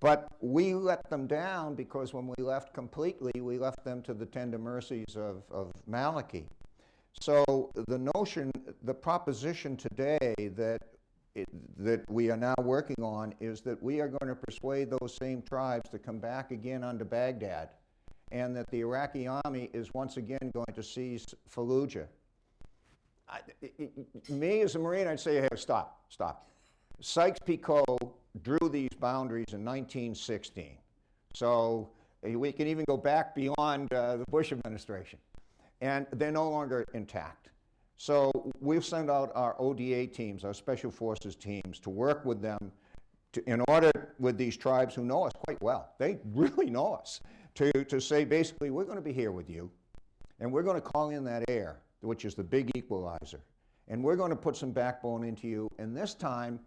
But we let them down because when we left completely, we left them to the tender mercies of Maliki. So the notion, the proposition today that we are now working on is that we are going to persuade those same tribes to come back again under Baghdad, and that the Iraqi army is once again going to seize Fallujah. Me as a Marine, I'd say, hey, stop. Sykes-Picot drew these boundaries in 1916. So we can even go back beyond the Bush administration. And they're no longer intact. So we'll send out our ODA teams, our Special Forces teams, to work with them in order with these tribes who know us quite well. They really know us. To say, basically, we're going to be here with you, and we're going to call in that air, which is the big equalizer, and we're going to put some backbone into you, and this time,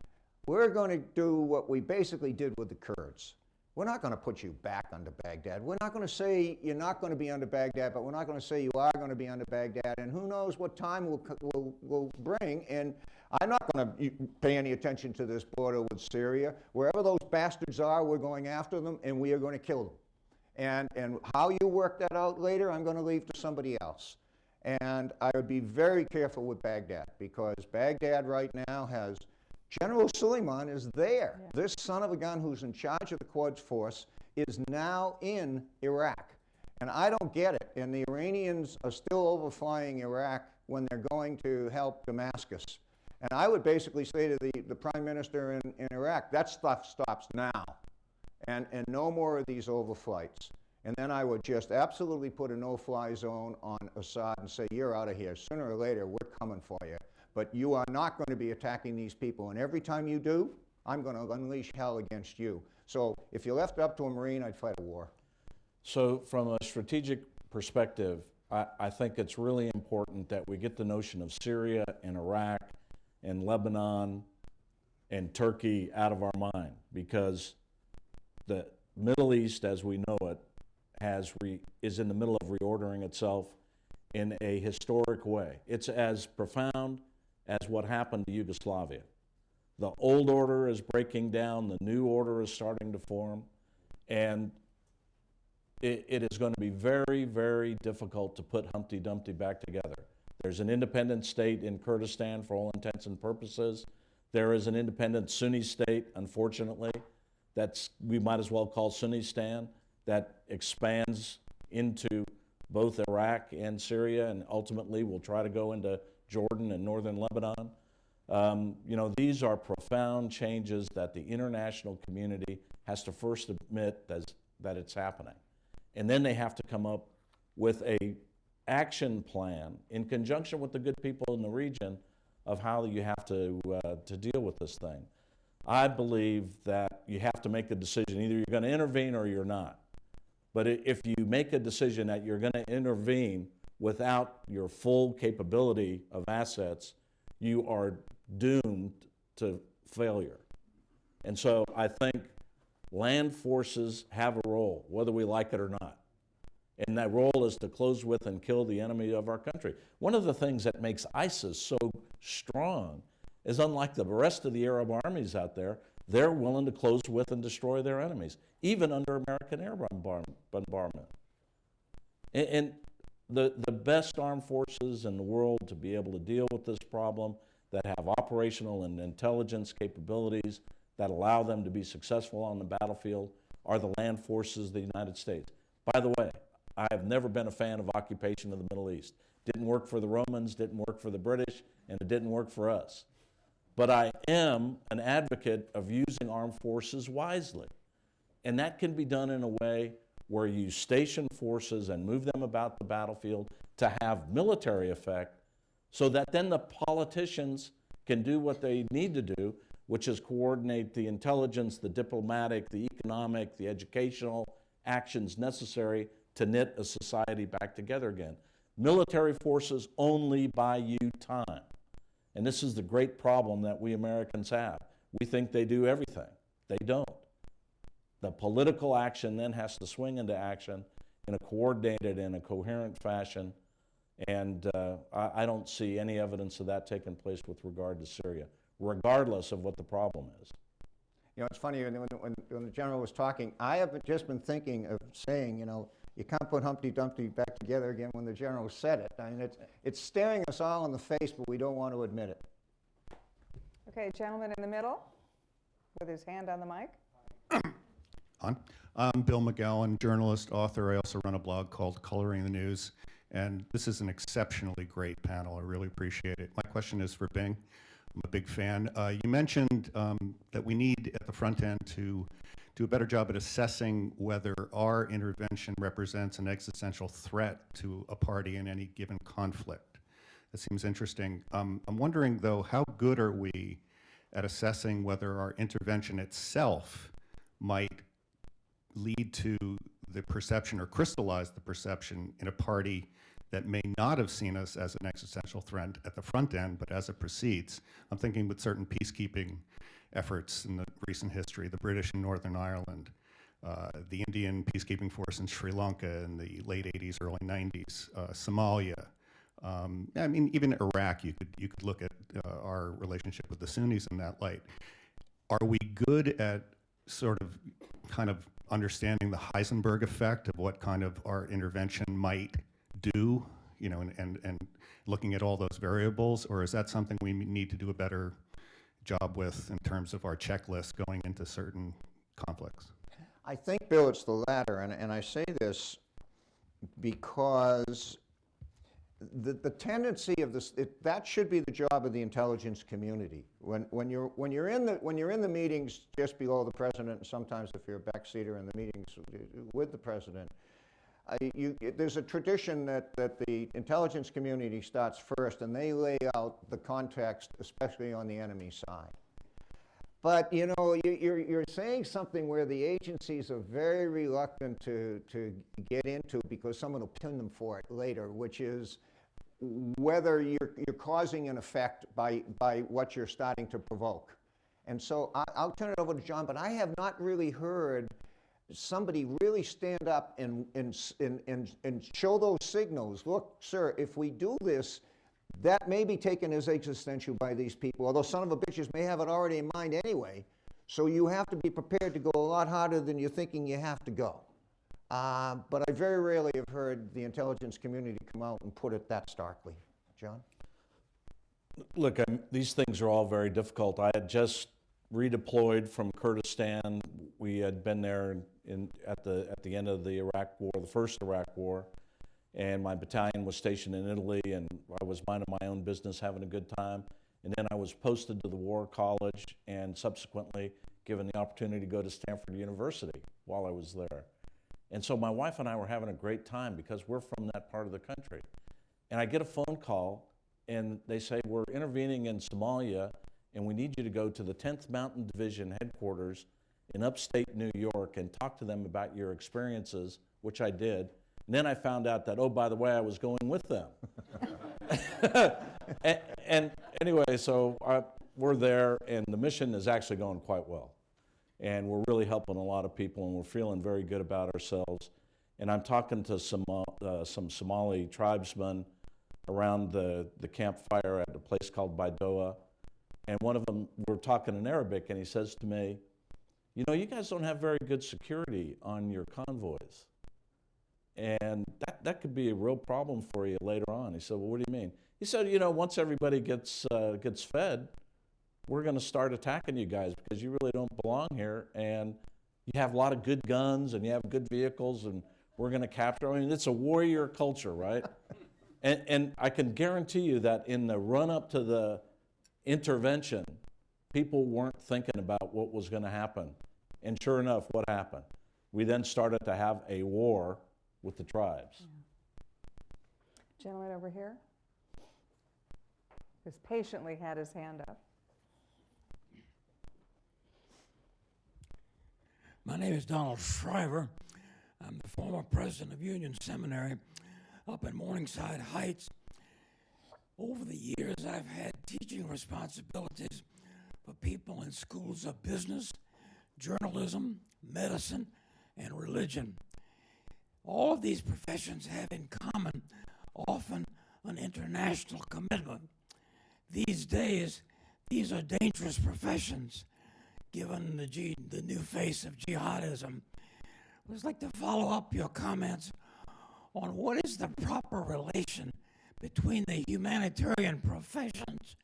we're going to do what we basically did with the Kurds. We're not going to put you back under Baghdad. We're not going to say you're not going to be under Baghdad, but we're not going to say you are going to be under Baghdad, and who knows what time will bring, and I'm not going to pay any attention to this border with Syria. Wherever those bastards are, we're going after them, and we are going to kill them. And how you work that out later, I'm going to leave to somebody else. And I would be very careful with Baghdad, because Baghdad right now has, General Suleiman is there. Yeah. This son of a gun who's in charge of the Quds Force is now in Iraq. And I don't get it. And the Iranians are still overflying Iraq when they're going to help Damascus. And I would basically say to the Prime Minister in Iraq, that stuff stops now, and no more of these overflights. And then I would just absolutely put a no-fly zone on Assad and say, you're out of here. Sooner or later, we're coming for you. But you are not going to be attacking these people. And every time you do, I'm going to unleash hell against you. So if you left it up to a Marine, I'd fight a war. So from a strategic perspective, I think it's really important that we get the notion of Syria and Iraq and Lebanon and Turkey out of our mind, because the Middle East, as we know it, is in the middle of reordering itself in a historic way. It's as profound as what happened to Yugoslavia. The old order is breaking down, the new order is starting to form, and it is going to be very, very difficult to put Humpty Dumpty back together. There's an independent state in Kurdistan for all intents and purposes. There is an independent Sunni state, unfortunately, we might as well call Sunnistan, that expands into both Iraq and Syria, and ultimately will try to go into Jordan and northern Lebanon. These are profound changes that the international community has to first admit that it's happening. And then they have to come up with a action plan in conjunction with the good people in the region of how you have to deal with this thing. I believe that you have to make a decision. Either you're going to intervene or you're not. But if you make a decision that you're going to intervene without your full capability of assets, you are doomed to failure. And so I think land forces have a role, whether we like it or not. And that role is to close with and kill the enemy of our country. One of the things that makes ISIS so strong is, unlike the rest of the Arab armies out there, they're willing to close with and destroy their enemies, even under American air bombardment. And the best armed forces in the world to be able to deal with this problem, that have operational and intelligence capabilities that allow them to be successful on the battlefield, are the land forces of the United States. By the way, I have never been a fan of occupation of the Middle East. Didn't work for the Romans, didn't work for the British, and it didn't work for us. But I am an advocate of using armed forces wisely. And that can be done in a way where you station forces and move them about the battlefield to have military effect, so that then the politicians can do what they need to do, which is coordinate the intelligence, the diplomatic, the economic, the educational actions necessary to knit a society back together again. Military forces only buy you time. And this is the great problem that we Americans have. We think they do everything. They don't. The political action then has to swing into action in a coordinated and a coherent fashion. And I don't see any evidence of that taking place with regard to Syria, regardless of what the problem is. You know, it's funny, when the general was talking, I have just been thinking of saying, you can't put Humpty Dumpty back together again when the general said it. I mean, it's staring us all in the face, but we don't want to admit it. Okay, gentleman in the middle with his hand on the mic. I'm Bill McGowan, journalist, author. I also run a blog called Coloring the News, and this is an exceptionally great panel. I really appreciate it. My question is for Bing. I'm a big fan. You mentioned that we need at the front end to do a better job at assessing whether our intervention represents an existential threat to a party in any given conflict. That seems interesting. I'm wondering, though, how good are we at assessing whether our intervention itself might lead to the perception or crystallize the perception in a party that may not have seen us as an existential threat at the front end, but as it proceeds? I'm thinking with certain peacekeeping efforts in the recent history, the British in Northern Ireland, the Indian peacekeeping force in Sri Lanka in the late 80s, early 90s, Somalia. I mean, even Iraq, you could look at our relationship with the Sunnis in that light. Are we good at kind of understanding the Heisenberg effect of what kind of our intervention might do, and looking at all those variables, or is that something we need to do a better job with in terms of our checklist going into certain conflicts? I think, Bill, it's the latter, and I say this because the tendency of this, that should be the job of the intelligence community. When you're in the meetings just below the president, and sometimes if you're a backseater in the meetings with the president, there's a tradition that the intelligence community starts first, and they lay out the context, especially on the enemy side. But you know, you're saying something where the agencies are very reluctant to get into because someone will pin them for it later, which is whether you're causing an effect by what you're starting to provoke. And so I'll turn it over to John, but I have not really heard somebody really stand up and show those signals. Look, sir, if we do this, that may be taken as existential by these people, although son of a bitches may have it already in mind anyway. So you have to be prepared to go a lot harder than you're thinking you have to go. But I very rarely have heard the intelligence community come out and put it that starkly. John? Look, these things are all very difficult. I had just redeployed from Kurdistan. We had been there at the end of the Iraq War, the first Iraq War, and my battalion was stationed in Italy, and I was minding my own business, having a good time. And then I was posted to the War College and subsequently given the opportunity to go to Stanford University while I was there. And so my wife and I were having a great time because we're from that part of the country. And I get a phone call, and they say, we're intervening in Somalia, and we need you to go to the 10th Mountain Division headquarters in upstate New York and talk to them about your experiences, which I did. And then I found out that, oh, by the way, I was going with them. and anyway, so we're there, and the mission is actually going quite well. And we're really helping a lot of people, and we're feeling very good about ourselves. And I'm talking to some Somali tribesmen around the campfire at a place called Baidoa. And one of them, we're talking in Arabic, and he says to me, you know, you guys don't have very good security on your convoys. And that could be a real problem for you later on. He said, well, what do you mean? He said, you know, once everybody gets fed, we're going to start attacking you guys because you really don't belong here. And you have a lot of good guns and you have good vehicles, and we're going to capture. I mean, it's a warrior culture, right? and I can guarantee you that in the run-up to the intervention, people weren't thinking about what was going to happen. And sure enough, what happened? We then started to have a war with the tribes. Gentleman over here, who's patiently had his hand up. My name is Donald Shriver. I'm the former president of Union Seminary up in Morningside Heights. Over the years, I've had teaching responsibilities for people in schools of business, journalism, medicine, and religion. All of these professions have in common often an international commitment. These days, these are dangerous professions, given the new face of jihadism. I would like to follow up your comments on what is the proper relation between the humanitarian professions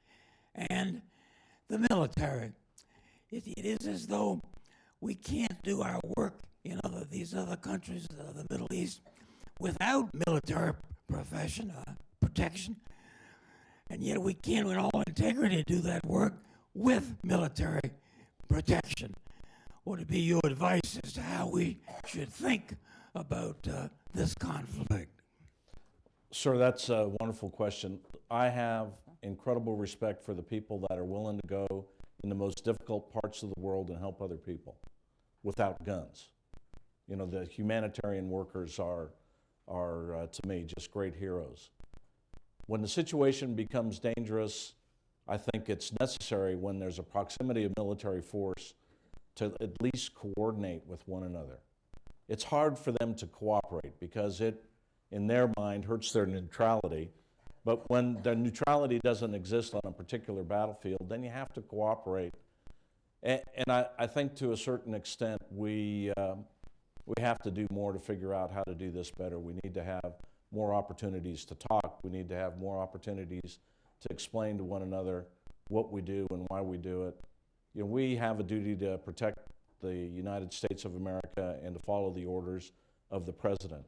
and the military. It is as though we can't do our work in these other countries of the Middle East without military protection, and yet we can, in all integrity, do that work with military protection. What would be your advice as to how we should think about this conflict? Sir, that's a wonderful question. I have incredible respect for the people that are willing to go in the most difficult parts of the world and help other people without guns. You know, the humanitarian workers are to me, just great heroes. When the situation becomes dangerous, I think it's necessary when there's a proximity of military force to at least coordinate with one another. It's hard for them to cooperate because it, in their mind, hurts their neutrality. But when the neutrality doesn't exist on a particular battlefield, then you have to cooperate. And I think to a certain extent, we have to do more to figure out how to do this better. We need to have more opportunities to talk. We need to have more opportunities to explain to one another what we do and why we do it. You know, we have a duty to protect the United States of America and to follow the orders of the president.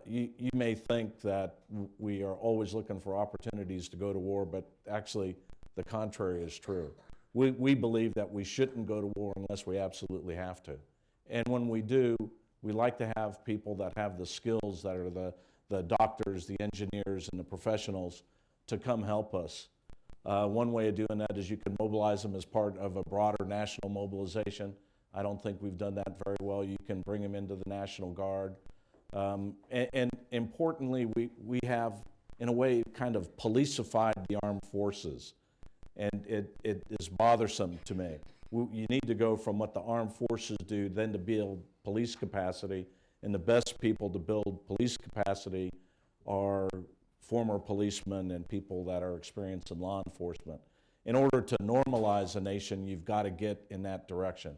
you may think that we are always looking for opportunities to go to war, but actually the contrary is true. We believe that we shouldn't go to war unless we absolutely have to. And when we do, we like to have people that have the skills, that are the doctors, the engineers, and the professionals to come help us. One way of doing that is you can mobilize them as part of a broader national mobilization. I don't think we've done that very well. You can bring them into the National Guard. And importantly, we have, in a way, kind of policified the armed forces. And it is bothersome to me. You need to go from what the armed forces do, then to build police capacity, and the best people to build police capacity are former policemen and people that are experienced in law enforcement. In order to normalize a nation, you've got to get in that direction.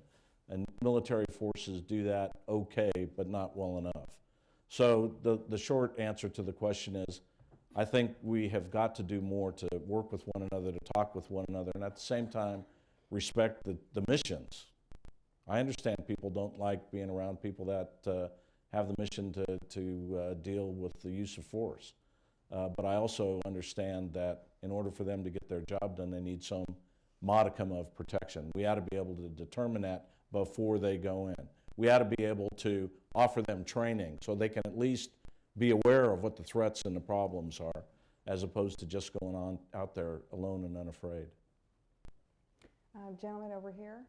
And military forces do that okay, but not well enough. So the short answer to the question is, I think we have got to do more to work with one another, to talk with one another, and at the same time, respect the missions. I understand people don't like being around people that have the mission to deal with the use of force. But I also understand that in order for them to get their job done, they need some modicum of protection. We ought to be able to determine that before they go in. We ought to be able to offer them training so they can at least be aware of what the threats and the problems are, as opposed to just going on out there alone and unafraid. Gentleman over here.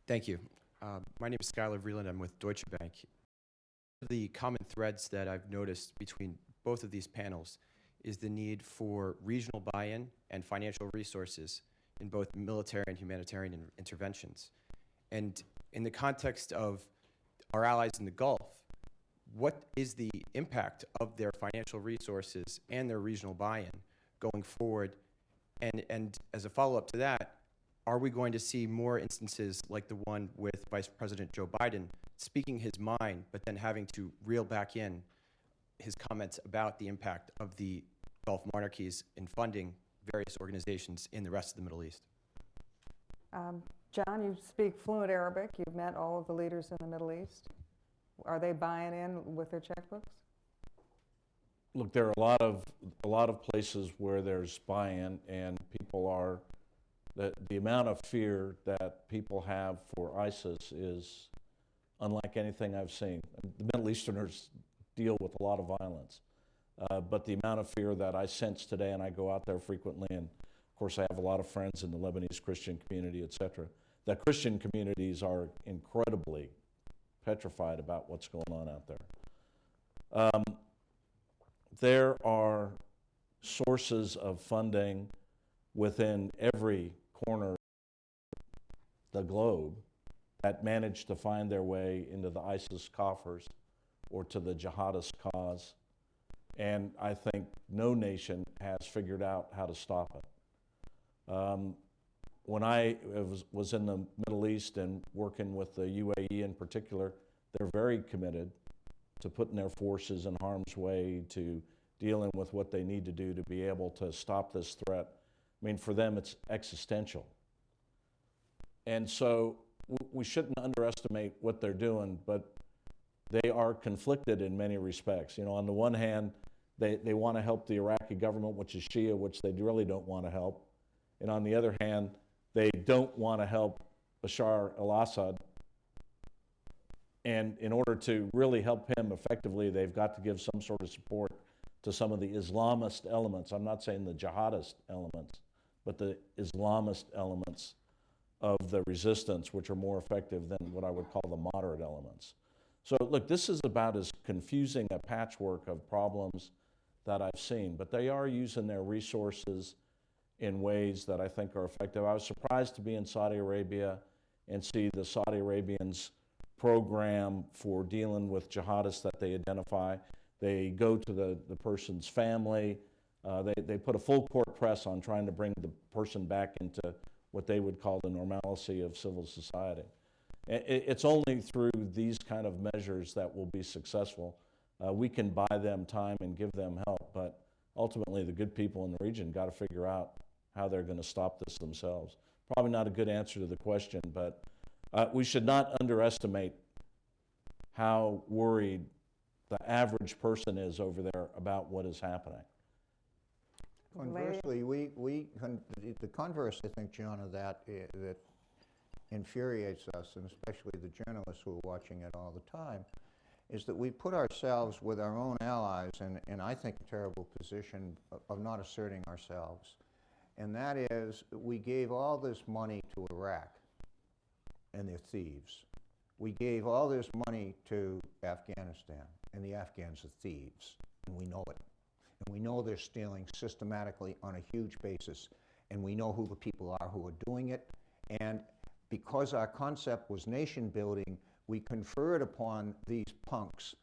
Thank you. My name is Skylar Vreeland. I'm with Deutsche Bank. The common threads that I've noticed between both of these panels is the need for regional buy-in and financial resources in both military and humanitarian interventions. And in the context of our allies in the Gulf, what is the impact of their financial resources and their regional buy-in going forward? And as a follow-up to that, are we going to see more instances like the one with Vice President Joe Biden speaking his mind, but then having to reel back in his comments about the impact of the Gulf monarchies in funding various organizations in the rest of the Middle East? John, you speak fluent Arabic. You've met all of the leaders in the Middle East. Are they buying in with their checkbooks? Look, there are a lot of places where there's buy-in, and people are, the amount of fear that people have for ISIS is unlike anything I've seen. The Middle Easterners deal with a lot of violence, but the amount of fear that I sense today, and I go out there frequently, and of course I have a lot of friends in the Lebanese Christian community, etc., that Christian communities are incredibly petrified about what's going on out there. There are sources of funding within every corner of the globe that manage to find their way into the ISIS coffers or to the jihadist cause. And I think no nation has figured out how to stop it. When I was in the Middle East and working with the UAE in particular, they're very committed to putting their forces in harm's way, to dealing with what they need to do to be able to stop this threat. I mean, for them, it's existential. And so we shouldn't underestimate what they're doing, but they are conflicted in many respects. You know, on the one hand, they want to help the Iraqi government, which is Shia, which they really don't want to help. And on the other hand, they don't want to help Bashar al-Assad. And in order to really help him effectively, they've got to give some sort of support to some of the Islamist elements. I'm not saying the jihadist elements, but the Islamist elements of the resistance, which are more effective than what I would call the moderate elements. So look, this is about as confusing a patchwork of problems that I've seen, but they are using their resources in ways that I think are effective. I was surprised to be in Saudi Arabia and see the Saudi Arabians program for dealing with jihadists that they identify. They go to the person's family. They put a full court press on trying to bring the person back into what they would call the normalcy of civil society. It's only through these kind of measures that we'll be successful. We can buy them time and give them help, but ultimately the good people in the region got to figure out how they're going to stop this themselves. Probably not a good answer to the question, but we should not underestimate how worried the average person is over there about what is happening. Conversely, the converse, I think, John, of that, that infuriates us, and especially the journalists who are watching it all the time, is that we put ourselves with our own allies in I think, a terrible position of not asserting ourselves. And that is, we gave all this money to Iraq, and they're thieves. We gave all this money to Afghanistan, and the Afghans are thieves, and we know it. And we know they're stealing systematically on a huge basis, and we know who the people are who are doing it. And because our concept was nation building, we conferred upon these punks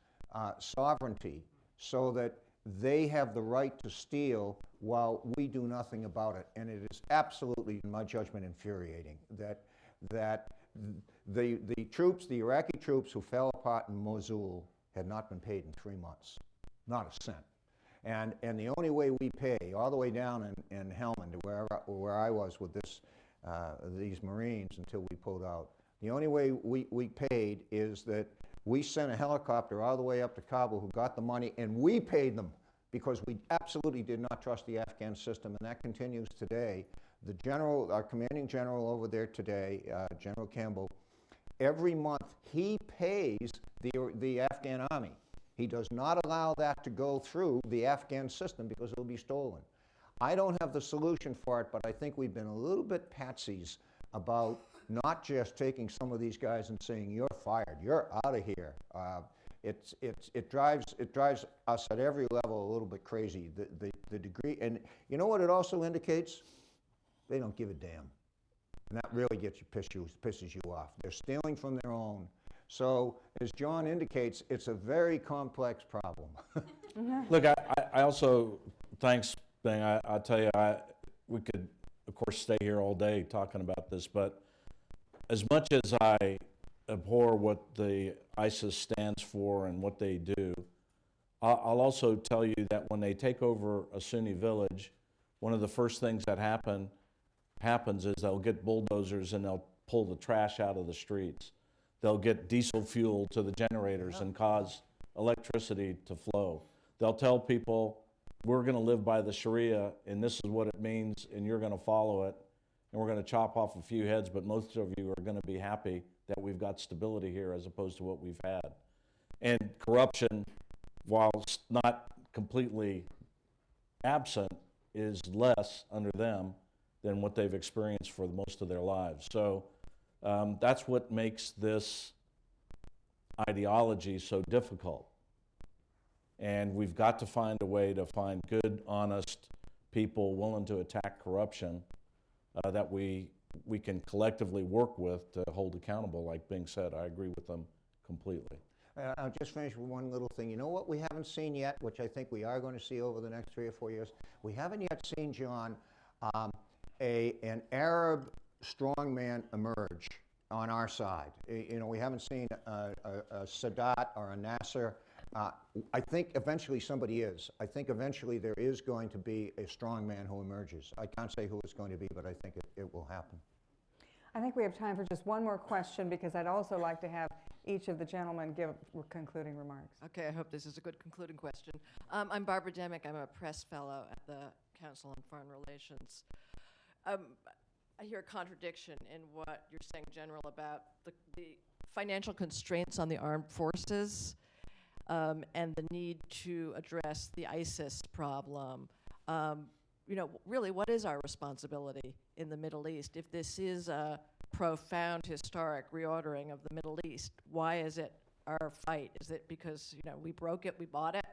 sovereignty so that they have the right to steal while we do nothing about it. And it is absolutely, in my judgment, infuriating that the troops, the Iraqi troops who fell apart in Mosul had not been paid in 3 months, not a cent. And the only way we pay, all the way down in Helmand, where I was with these Marines until we pulled out, the only way we paid is that we sent a helicopter all the way up to Kabul who got the money, and we paid them because we absolutely did not trust the Afghan system, and that continues today. The general, our commanding general over there today, General Campbell, every month he pays the Afghan army. He does not allow that to go through the Afghan system because it'll be stolen. I don't have the solution for it, but I think we've been a little bit patsies about not just taking some of these guys and saying, you're fired, you're out of here. It drives us at every level a little bit crazy, the degree. And you know what it also indicates? They don't give a damn. And that really gets pisses you off. They're stealing from their own. So, as John indicates, it's a very complex problem. Look, I also, thanks, Bing. I tell you, we could, of course, stay here all day talking about this, but as much as I abhor what the ISIS stands for and what they do, I'll also tell you that when they take over a Sunni village, one of the first things that happens is they'll get bulldozers and they'll pull the trash out of the streets. They'll get diesel fuel to the generators and cause electricity to flow. They'll tell people, we're going to live by the Sharia, and this is what it means, and you're going to follow it, and we're going to chop off a few heads, but most of you are going to be happy that we've got stability here as opposed to what we've had. And corruption, whilst not completely absent, is less under them than what they've experienced for most of their lives. So that's what makes this ideology so difficult. And we've got to find a way to find good, honest people willing to attack corruption that we can collectively work with to hold accountable. Like Bing said, I agree with them completely. I'll just finish with one little thing. You know what we haven't seen yet, which I think we are going to see over the next 3 or 4 years? We haven't yet seen, John, an Arab strongman emerge on our side. You know, we haven't seen a Sadat or a Nasser. I think eventually somebody is. I think eventually there is going to be a strongman who emerges. I can't say who it's going to be, but I think it will happen. I think we have time for just one more question because I'd also like to have each of the gentlemen give concluding remarks. Okay, I hope this is a good concluding question. I'm Barbara Demick. I'm a press fellow at the Council on Foreign Relations. I hear a contradiction in what you're saying, General, about the financial constraints on the armed forces and the need to address the ISIS problem. You know, really, what is our responsibility in the Middle East? If this is a profound historic reordering of the Middle East, why is it our fight? Is it because, you know, we broke it, we bought it?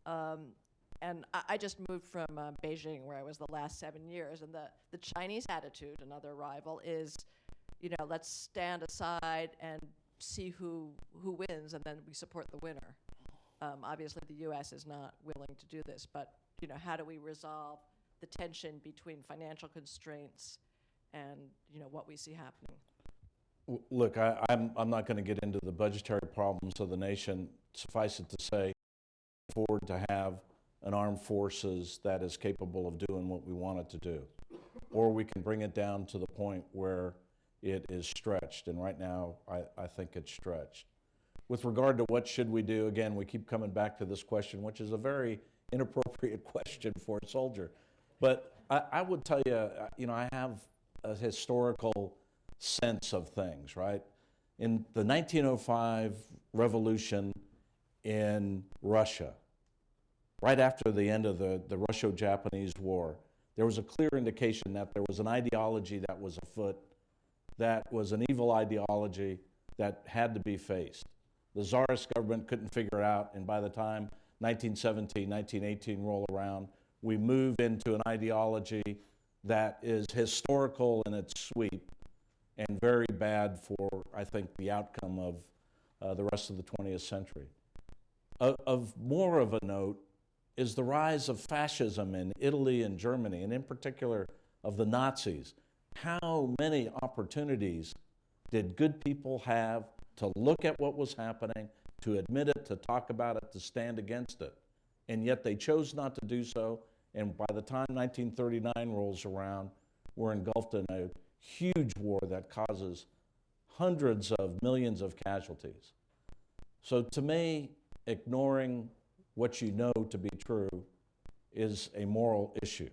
And I just moved from Beijing, where I was the last 7 years, and the Chinese attitude, another rival, is, you know, let's stand aside and see who wins, and then we support the winner. Obviously, the U.S. is not willing to do this, but, you know, how do we resolve the tension between financial constraints and, you know, what we see happening? Look, I'm not going to get into the budgetary problems of the nation. Suffice it to say, forward to have an armed forces that is capable of doing what we want it to do. Or we can bring it down to the point where it is stretched, and right now I think it's stretched. with regard to what should we do, again, we keep coming back to this question, which is a very inappropriate question for a soldier. But I would tell you, I have a historical sense of things, right? In the 1905 revolution in Russia, right after the end of the Russo-Japanese War, there was a clear indication that there was an ideology that was afoot, that was an evil ideology that had to be faced. The Tsarist government couldn't figure it out, and by the time 1917, 1918 roll around, we move into an ideology that is historical in its sweep and very bad for, I think, the outcome of the rest of the 20th century. Of more of a note is the rise of fascism in Italy and Germany, and in particular of the Nazis. How many opportunities did good people have to look at what was happening, to admit it, to talk about it, to stand against it? And yet they chose not to do so, and by the time 1939 rolls around, we're engulfed in a huge war that causes hundreds of millions of casualties. So to me, ignoring what you know to be true is a moral issue.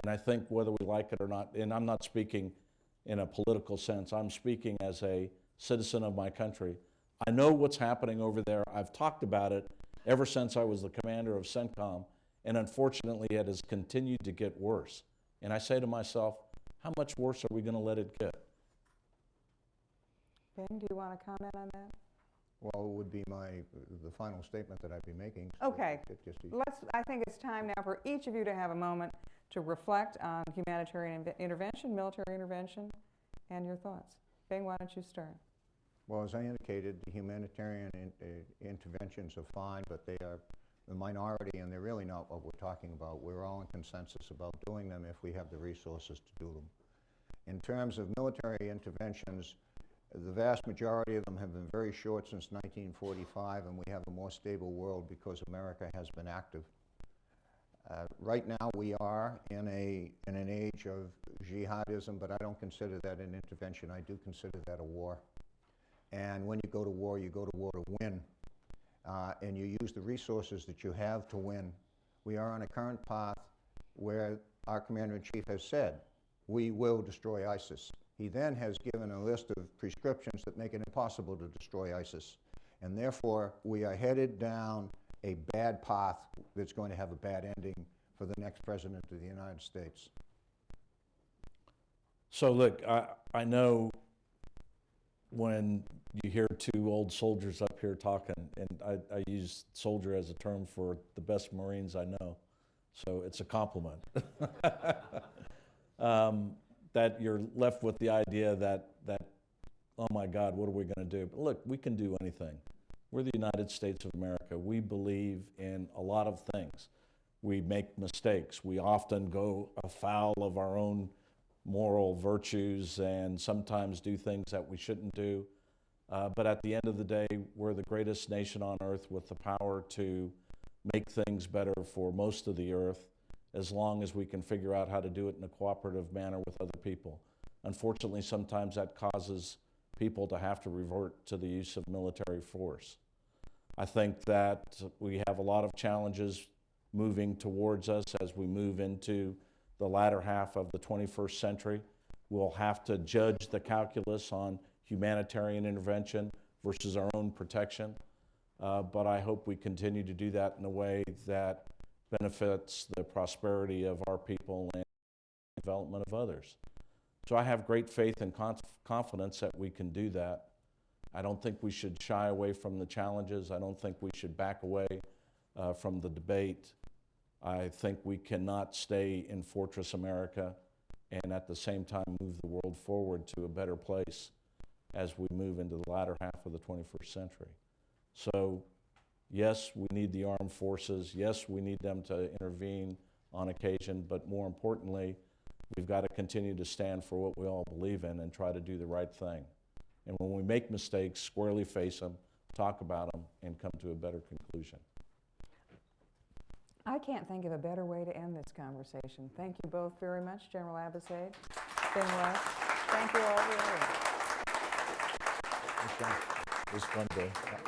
And I think whether we like it or not, and I'm not speaking in a political sense, I'm speaking as a citizen of my country. I know what's happening over there. I've talked about it ever since I was the commander of CENTCOM, and unfortunately it has continued to get worse. And I say to myself, how much worse are we going to let it get? Ben, do you want to comment on that? Well, it would be the final statement that I'd be making. Okay. Just I think it's time now for each of you to have a moment to reflect on humanitarian intervention, military intervention, and your thoughts. Bing, why don't you start? Well, as I indicated, the humanitarian interventions are fine, but they are the minority, and they're really not what we're talking about. We're all in consensus about doing them if we have the resources to do them. In terms of military interventions, the vast majority of them have been very short since 1945, and we have a more stable world because America has been active. Right now we are in an age of jihadism, but I don't consider that an intervention. I do consider that a war. And when you go to war to win. And you use the resources that you have to win. We are on a current path where our Commander-in-Chief has said, we will destroy ISIS. He then has given a list of prescriptions that make it impossible to destroy ISIS. And therefore, we are headed down a bad path that's going to have a bad ending for the next President of the United States. So look, I know when you hear two old soldiers up here talking, and I use soldier as a term for the best Marines I know, so it's a compliment. That you're left with the idea that, oh my God, what are we going to do? But look, we can do anything. We're the United States of America. We believe in a lot of things. We make mistakes. We often go afoul of our own moral virtues and sometimes do things that we shouldn't do. But at the end of the day, we're the greatest nation on earth with the power to make things better for most of the earth, as long as we can figure out how to do it in a cooperative manner with other people. Unfortunately, sometimes that causes people to have to revert to the use of military force. I think that we have a lot of challenges moving towards us as we move into the latter half of the 21st century. We'll have to judge the calculus on humanitarian intervention versus our own protection. But I hope we continue to do that in a way that benefits the prosperity of our people and the development of others. So I have great faith and confidence that we can do that. I don't think we should shy away from the challenges. I don't think we should back away from the debate. I think we cannot stay in Fortress America and at the same time move the world forward to a better place as we move into the latter half of the 21st century. So yes, we need the armed forces. Yes, we need them to intervene on occasion, but more importantly, we've got to continue to stand for what we all believe in and try to do the right thing. And when we make mistakes, squarely face them, talk about them, and come to a better conclusion. I can't think of a better way to end this conversation. Thank you both very much, General Abizaid, Ben West. Thank you all very much. It was a fun day.